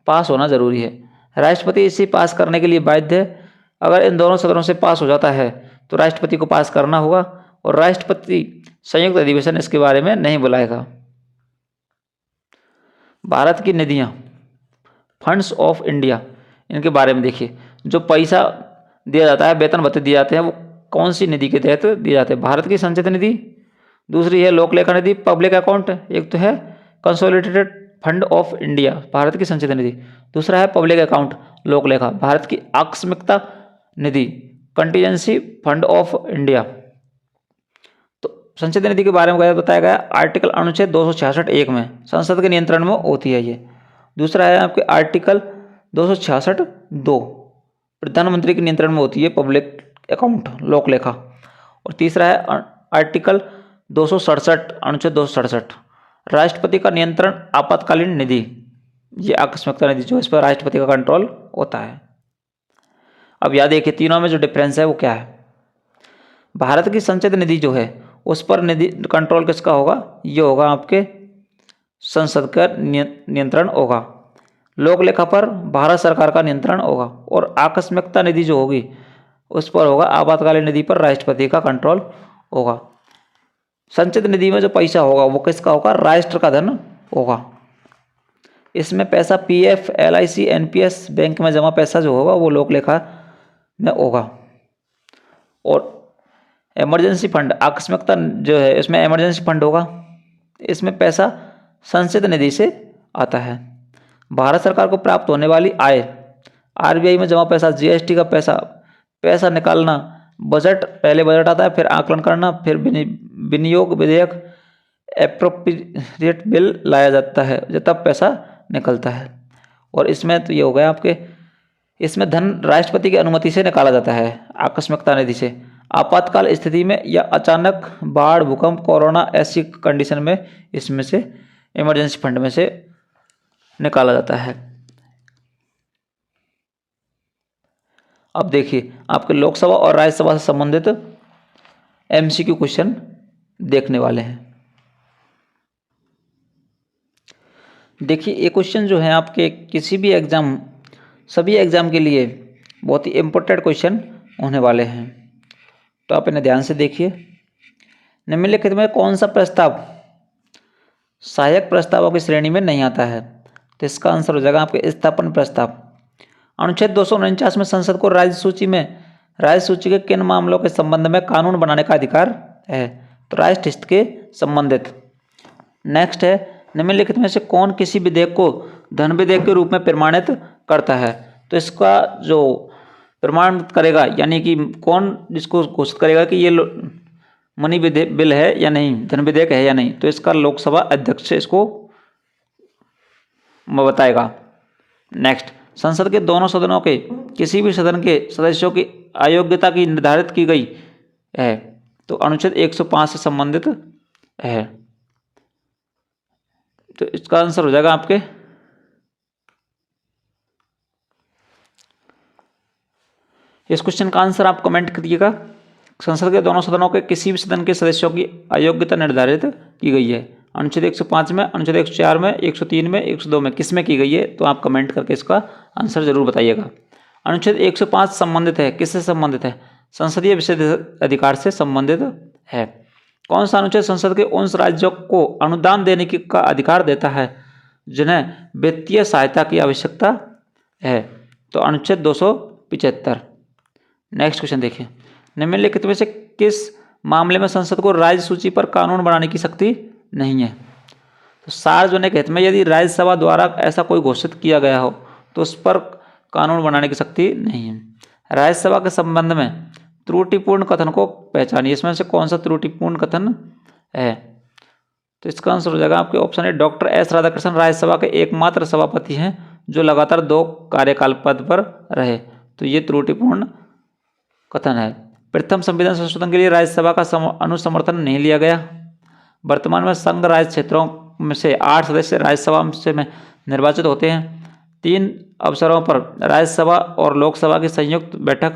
पास होना जरूरी है। राष्ट्रपति इसे पास करने के लिए बाध्य है। अगर इन दोनों सदनों से पास हो जाता है तो राष्ट्रपति को पास करना होगा, और राष्ट्रपति संयुक्त अधिवेशन इसके बारे में नहीं बुलाएगा। भारत की निधियां, फंड्स ऑफ इंडिया, इनके बारे में देखिए। जो पैसा दिया जाता है, वेतन भत्ते दिए जाते हैं, वो कौन सी निधि के तहत दिए जाते हैं? भारत की संचित निधि, दूसरी है लोक लेखा निधि, पब्लिक अकाउंट, एक तो है consolidated fund of India, Bharat की संचित निधि, दूसरा है पब्लिक अकाउंट, लोक लेखा, भारत की आकस्मिकता निधि, कंटीजेंसी फंड ऑफ इंडिया। तो संचित निधि के बारे में बताया गया आर्टिकल अनुच्छेद 266(1) में, संसद के नियंत्रण में होती है ये। दूसरा है आपके आर्टिकल 266(2), प्रधानमंत्री के नियंत्रण में होती है पब्लिक अकाउंट, लोक लेखा। और तीसरा है आर्टिकल 267, अनुच्छेद 267, राष्ट्रपति का नियंत्रण आपातकालीन निधि, ये आकस्मिकता निधि जो इस पर राष्ट्रपति का कंट्रोल होता है। अब याद देखिए, तीनों में जो डिफरेंस है वो क्या है? भारत की संचित निधि जो है उस पर निधि कंट्रोल किसका होगा? ये होगा आपके संसद का नियंत्रण होगा। लोक लेखा पर भारत सरकार का नियंत्रण होगा, और आकस्मिकता निधि जो होगी उस पर होगा, आपातकालीन निधि पर राष्ट्रपति का कंट्रोल होगा। संचित निधि में जो पैसा होगा वो किसका होगा? राष्ट्र का धन होगा। इसमें पैसा पीएफ, एलआईसी, एनपीएस, बैंक में जमा पैसा जो होगा वो लोक लेखा में होगा। और इमरजेंसी फंड, आकस्मिकता जो है इसमें इमरजेंसी फंड होगा, इसमें पैसा संचित निधि से आता है। भारत सरकार को प्राप्त होने वाली आय, आरबीआई में जमा पैसा, जीएसटी का पैसा निकालना, बजट, पहले बजट आता है, फिर आकलन करना, फिर विनियोग विधेयक, एप्रोप्रिएट बिल लाया जाता है, जब तब पैसा निकलता है। और इसमें तो ये हो गया आपके, इसमें धन राष्ट्रपति की अनुमति से निकाला जाता है, आकस्मिकता निधि से। आपातकाल स्थिति में या अचानक बाढ़, भूकंप, कोरोना, ऐसी कंडीशन में इसमें से इमरजेंसी फंड में से निकाला जाता है। अब देखिए आपके लोकसभा और राज्यसभा से संबंधित एमसीक्यू क्वेश्चन देखने वाले हैं। देखिए ये क्वेश्चन जो है आपके किसी भी एग्जाम, सभी एग्जाम के लिए बहुत ही इम्पोर्टेंट क्वेश्चन होने वाले हैं, तो आप इन्हें ध्यान से देखिए। निम्नलिखित में कौन सा प्रस्ताव सहायक प्रस्तावों की श्रेणी में नहीं आता है? तो इसका आंसर हो जाएगा आपके स्थापन प्रस्ताव। अनुच्छेद 249 में संसद को राज्य सूची के किन मामलों के संबंध में कानून बनाने का अधिकार है? तो राष्ट्र हित के संबंधित। नेक्स्ट है, निम्नलिखित में से कौन किसी विधेयक को धन विधेयक के रूप में प्रमाणित करता है? तो इसका जो प्रमाणित करेगा, यानी कि कौन जिसको घोषित करेगा कि ये मनी बिल है या नहीं, धन विधेयक है या नहीं, तो इसका लोकसभा अध्यक्ष इसको बताएगा। नेक्स्ट, संसद के दोनों सदनों के किसी भी सदन के सदस्यों की अयोग्यता की निर्धारित की गई है, तो अनुच्छेद 105 से संबंधित है। तो इसका आंसर हो जाएगा आपके इस क्वेश्चन का आंसर आप कमेंट करिएगा। संसद के दोनों सदनों के किसी भी सदन के सदस्यों की अयोग्यता निर्धारित की गई है, अनुच्छेद 105 में, अनुच्छेद 104 में, 103 में, 102 में, किस में की गई है? तो आप कमेंट करके इसका आंसर जरूर बताइएगा। अनुच्छेद 105 संबंधित है, किससे संबंधित है? संसदीय विशेषाधिकार से संबंधित है। कौन सा अनुच्छेद संसद के उन राज्यों को अनुदान देने का अधिकार देता है जिन्हें वित्तीय सहायता की आवश्यकता है? तो अनुच्छेद 275। नेक्स्ट क्वेश्चन देखिए, निम्नलिखित में से किस मामले में संसद को राज्य सूची पर कानून बनाने की शक्ति नहीं है? तो सार्वजनिक हित में यदि राज्यसभा द्वारा ऐसा कोई घोषित किया गया हो तो उस पर कानून बनाने की शक्ति नहीं है। राज्यसभा के संबंध में त्रुटिपूर्ण कथन को पहचानिए, इसमें से कौन सा त्रुटिपूर्ण कथन है? तो इसका आंसर हो जाएगा आपके ऑप्शन है, डॉक्टर एस राधाकृष्णन राज्यसभा के एकमात्र सभापति हैं जो लगातार 2 कार्यकाल पद पर रहे, तो ये त्रुटिपूर्ण कथन है। प्रथम संविधान संशोधन के लिए राज्यसभा का अनुसमर्थन नहीं लिया गया। वर्तमान में संघ राज्य क्षेत्रों में से 8 सदस्य राज्यसभा से में निर्वाचित होते हैं। 3 अवसरों पर राज्यसभा और लोकसभा की संयुक्त बैठक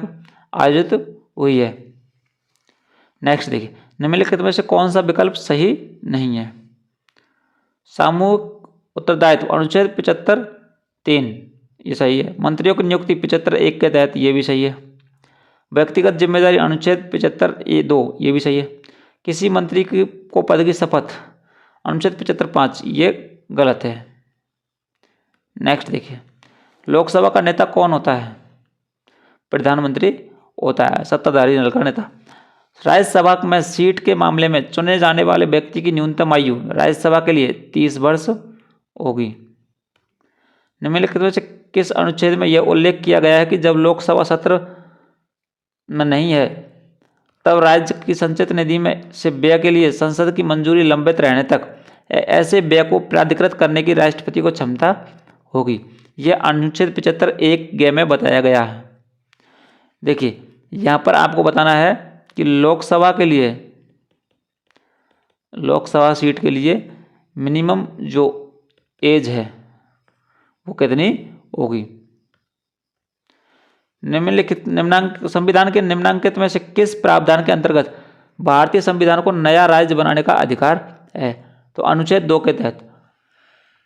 आयोजित हुई है। नेक्स्ट देखिए, निम्नलिखित में से कौन सा विकल्प सही नहीं है? सामूहिक उत्तरदायित्व अनुच्छेद 75(3) ये सही है। मंत्रियों की नियुक्ति 75(1) के तहत ये भी सही है। व्यक्तिगत जिम्मेदारी अनुच्छेद 75(2) ये भी सही है। किसी मंत्री को पद की शपथ अनुच्छेद 75(5) ये गलत है। नेक्स्ट देखिए, लोकसभा का नेता कौन होता है? प्रधानमंत्री होता है, सत्ताधारी दल का नेता। राज्यसभा में सीट के मामले में चुने जाने वाले व्यक्ति की न्यूनतम आयु राज्यसभा के लिए 30 वर्ष होगी। निम्नलिखित में से किस अनुच्छेद में यह उल्लेख किया गया है कि जब लोकसभा सत्र में नहीं है तब राज्य की संचित निधि में से व्यय के लिए संसद की मंजूरी लंबित रहने तक ऐसे व्यय को प्राधिकृत करने की राष्ट्रपति को क्षमता होगी? यह अनुच्छेद 75(1) में बताया गया है। देखिए यहाँ पर आपको बताना है कि लोकसभा के लिए, लोकसभा सीट के लिए मिनिमम जो एज है वो कितनी होगी। निम्नलिखित संविधान के निम्नांकित में से किस प्रावधान के अंतर्गत भारतीय संविधान को नया राज्य बनाने का अधिकार है? तो अनुच्छेद 2 के तहत।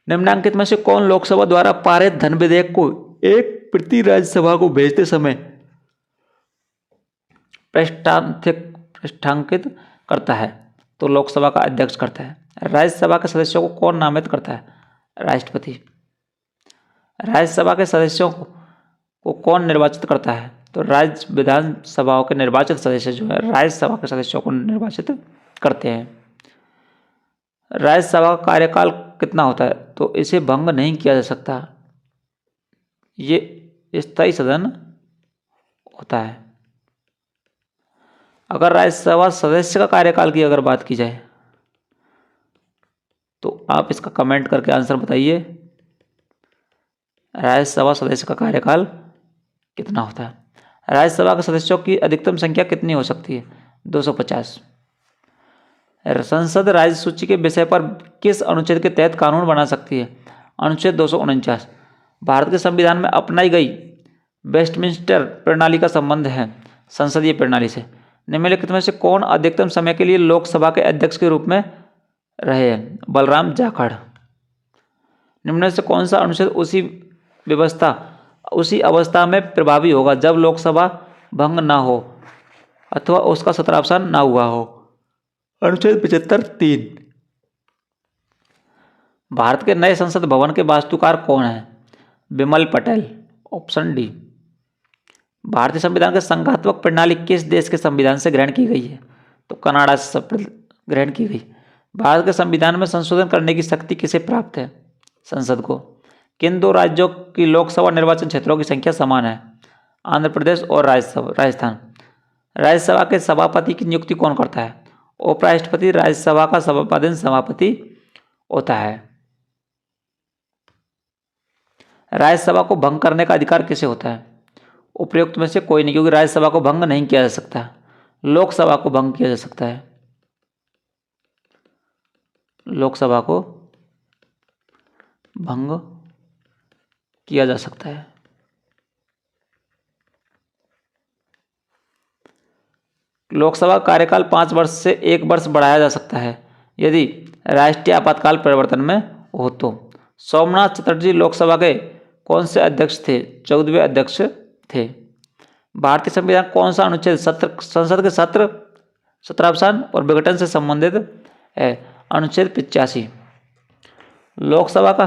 निम्नांकित में से कौन लोकसभा द्वारा पारित धन विधेयक को एक प्रति राज्यसभा को भेजते समय पृष्ठांकित करता है? तो लोकसभा का अध्यक्ष करता है। राज्यसभा के सदस्यों को कौन नामित करता है? राष्ट्रपति। राज्यसभा के सदस्यों को कौन निर्वाचित करता है? तो राज्य विधानसभाओं के निर्वाचित सदस्य जो है राज्यसभा के सदस्यों को निर्वाचित करते हैं। राज्यसभा का कार्यकाल कितना होता है? तो इसे भंग नहीं किया जा सकता, ये स्थायी सदन होता है। अगर राज्यसभा सदस्य का कार्यकाल की अगर बात की जाए तो आप इसका कमेंट करके आंसर बताइए, राज्यसभा सदस्य का कार्यकाल कितना होता है? राज्यसभा के सदस्यों की अधिकतम संख्या कितनी हो सकती है? 250। संसद राज्य सूची के विषय पर किस अनुच्छेद के तहत कानून बना सकती है? अनुच्छेद 249। भारत के संविधान में अपनाई गई वेस्टमिंस्टर प्रणाली का संबंध है संसदीय प्रणाली से। निम्नलिखित में से कौन अधिकतम समय के लिए लोकसभा के अध्यक्ष के रूप में रहे हैं? बलराम जाखड़। निम्न में से कौन सा अनुच्छेद उसी अवस्था में प्रभावी होगा जब लोकसभा भंग ना हो अथवा उसका सत्रावसान ना हुआ हो? अनुच्छेद 75(3). भारत के नए संसद भवन के वास्तुकार कौन है? बिमल पटेल। Option D. भारतीय संविधान की संघात्मक प्रणाली किस देश के संविधान से ग्रहण की गई है? तो कनाडा से ग्रहण की गई। भारत के संविधान में संशोधन करने की शक्ति किसे प्राप्त है? संसद को। किन दो राज्यों की लोकसभा निर्वाचन क्षेत्रों की संख्या समान है? आंध्र प्रदेश और राजस्थान। राज्यसभा के सभापति की नियुक्ति कौन करता है? उपराष्ट्रपति। राज्यसभा का सभापति सभापति होता है। राज्यसभा को भंग करने का अधिकार किसे होता है? उपयुक्त में से कोई नहीं, क्योंकि राज्यसभा को भंग नहीं किया जा सकता, लोकसभा को भंग किया जा सकता है। लोकसभा को भंग किया जा सकता है। लोकसभा कार्यकाल 5 वर्ष से 1 वर्ष बढ़ाया जा सकता है यदि राष्ट्रीय आपातकाल परिवर्तन में हो तो। सोमनाथ चटर्जी लोकसभा के कौन से अध्यक्ष थे? 14वें अध्यक्ष थे। भारतीय संविधान कौन सा अनुच्छेद संसद के सत्रावसान और विघटन से संबंधित है? अनुच्छेद 85। लोकसभा का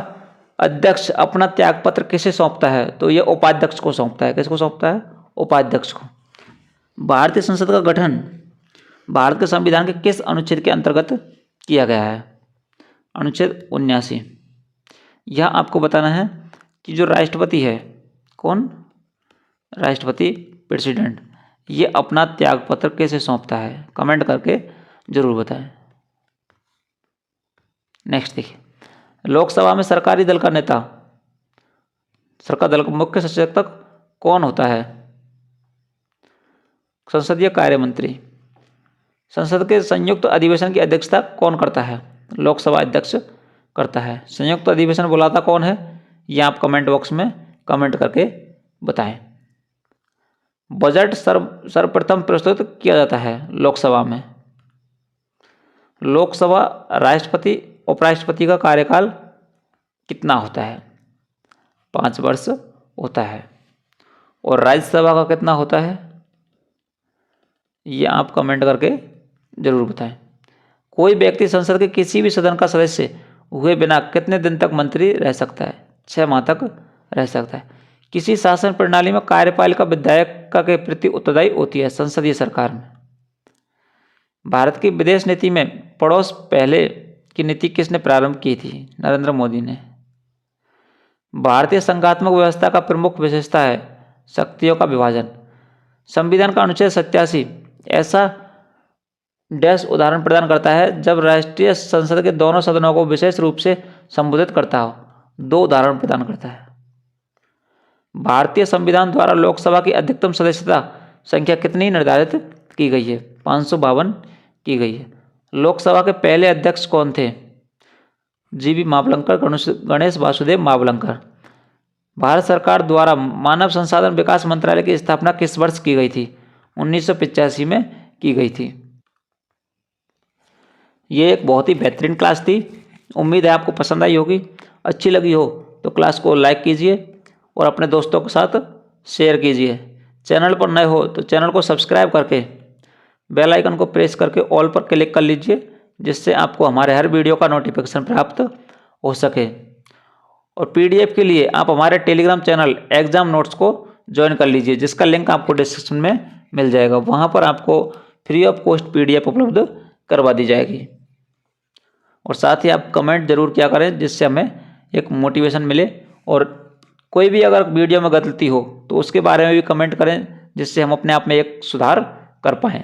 अध्यक्ष अपना त्यागपत्र किसे सौंपता है? तो यह उपाध्यक्ष को सौंपता है। किसको सौंपता है? उपाध्यक्ष को। भारतीय संसद का गठन भारत के संविधान के किस अनुच्छेद के अंतर्गत किया गया है? अनुच्छेद 79। यह आपको बताना है कि जो राष्ट्रपति है, कौन? राष्ट्रपति, प्रेसिडेंट, ये अपना त्यागपत्र कैसे सौंपता है? कमेंट करके जरूर बताएं। नेक्स्ट देखिए, लोकसभा में सरकारी दल का नेता, सरकारी दल का मुख्य सचेतक कौन होता है? संसदीय कार्य मंत्री। संसद के संयुक्त अधिवेशन की अध्यक्षता कौन करता है? लोकसभा अध्यक्ष करता है। संयुक्त अधिवेशन बुलाता कौन है? यह आप कमेंट बॉक्स में कमेंट करके बताएं। बजट सर्वप्रथम प्रस्तुत किया जाता है लोकसभा में। लोकसभा राष्ट्रपति उपराष्ट्रपति का कार्यकाल कितना होता है? 5 वर्ष होता है। और राज्यसभा का कितना होता है? ये आप कमेंट करके जरूर बताएं। कोई व्यक्ति संसद के किसी भी सदन का सदस्य हुए बिना कितने दिन तक मंत्री रह सकता है? 6 माह तक रह सकता है। किसी शासन प्रणाली में कार्यपालिका विधायक के प्रति उत्तरदायी होती है? संसदीय सरकार में। भारत की विदेश नीति में पड़ोस पहले की नीति किसने प्रारंभ की थी? नरेंद्र मोदी ने। भारतीय संघात्मक व्यवस्था का प्रमुख विशेषता है शक्तियों का विभाजन। संविधान का अनुच्छेद 87 ऐसा डैश उदाहरण प्रदान करता है जब राष्ट्रीय संसद के दोनों सदनों को विशेष रूप से संबोधित करता हो। 2 उदाहरण प्रदान करता है। भारतीय संविधान द्वारा लोकसभा की अधिकतम सदस्यता संख्या कितनी निर्धारित की गई है? 552 की गई है। लोकसभा के पहले अध्यक्ष कौन थे? जीबी मावलंकर, गणेश वासुदेव मावलंकर। भारत सरकार द्वारा मानव संसाधन विकास मंत्रालय की स्थापना किस वर्ष की गई थी? 1985 में की गई थी। ये एक बहुत ही बेहतरीन क्लास थी। उम्मीद है आपको पसंद आई होगी। अच्छी लगी हो तो क्लास को लाइक कीजिए और अपने दोस्तों के साथ शेयर कीजिए। चैनल पर नए हो तो चैनल को सब्सक्राइब करके बेल आइकन को प्रेस करके ऑल पर क्लिक कर लीजिए, जिससे आपको हमारे हर वीडियो का नोटिफिकेशन प्राप्त हो सके। और पीडीएफ के लिए आप हमारे टेलीग्राम चैनल एग्जाम नोट्स को ज्वाइन कर लीजिए, जिसका लिंक आपको डिस्क्रिप्शन में मिल जाएगा। वहाँ पर आपको फ्री ऑफ कॉस्ट PDF उपलब्ध करवा दी जाएगी। और साथ ही आप कमेंट जरूर किया करें, जिससे हमें एक मोटिवेशन मिले। और कोई भी अगर वीडियो में गलती हो तो उसके बारे में भी कमेंट करें, जिससे हम अपने आप में एक सुधार कर पाएँ।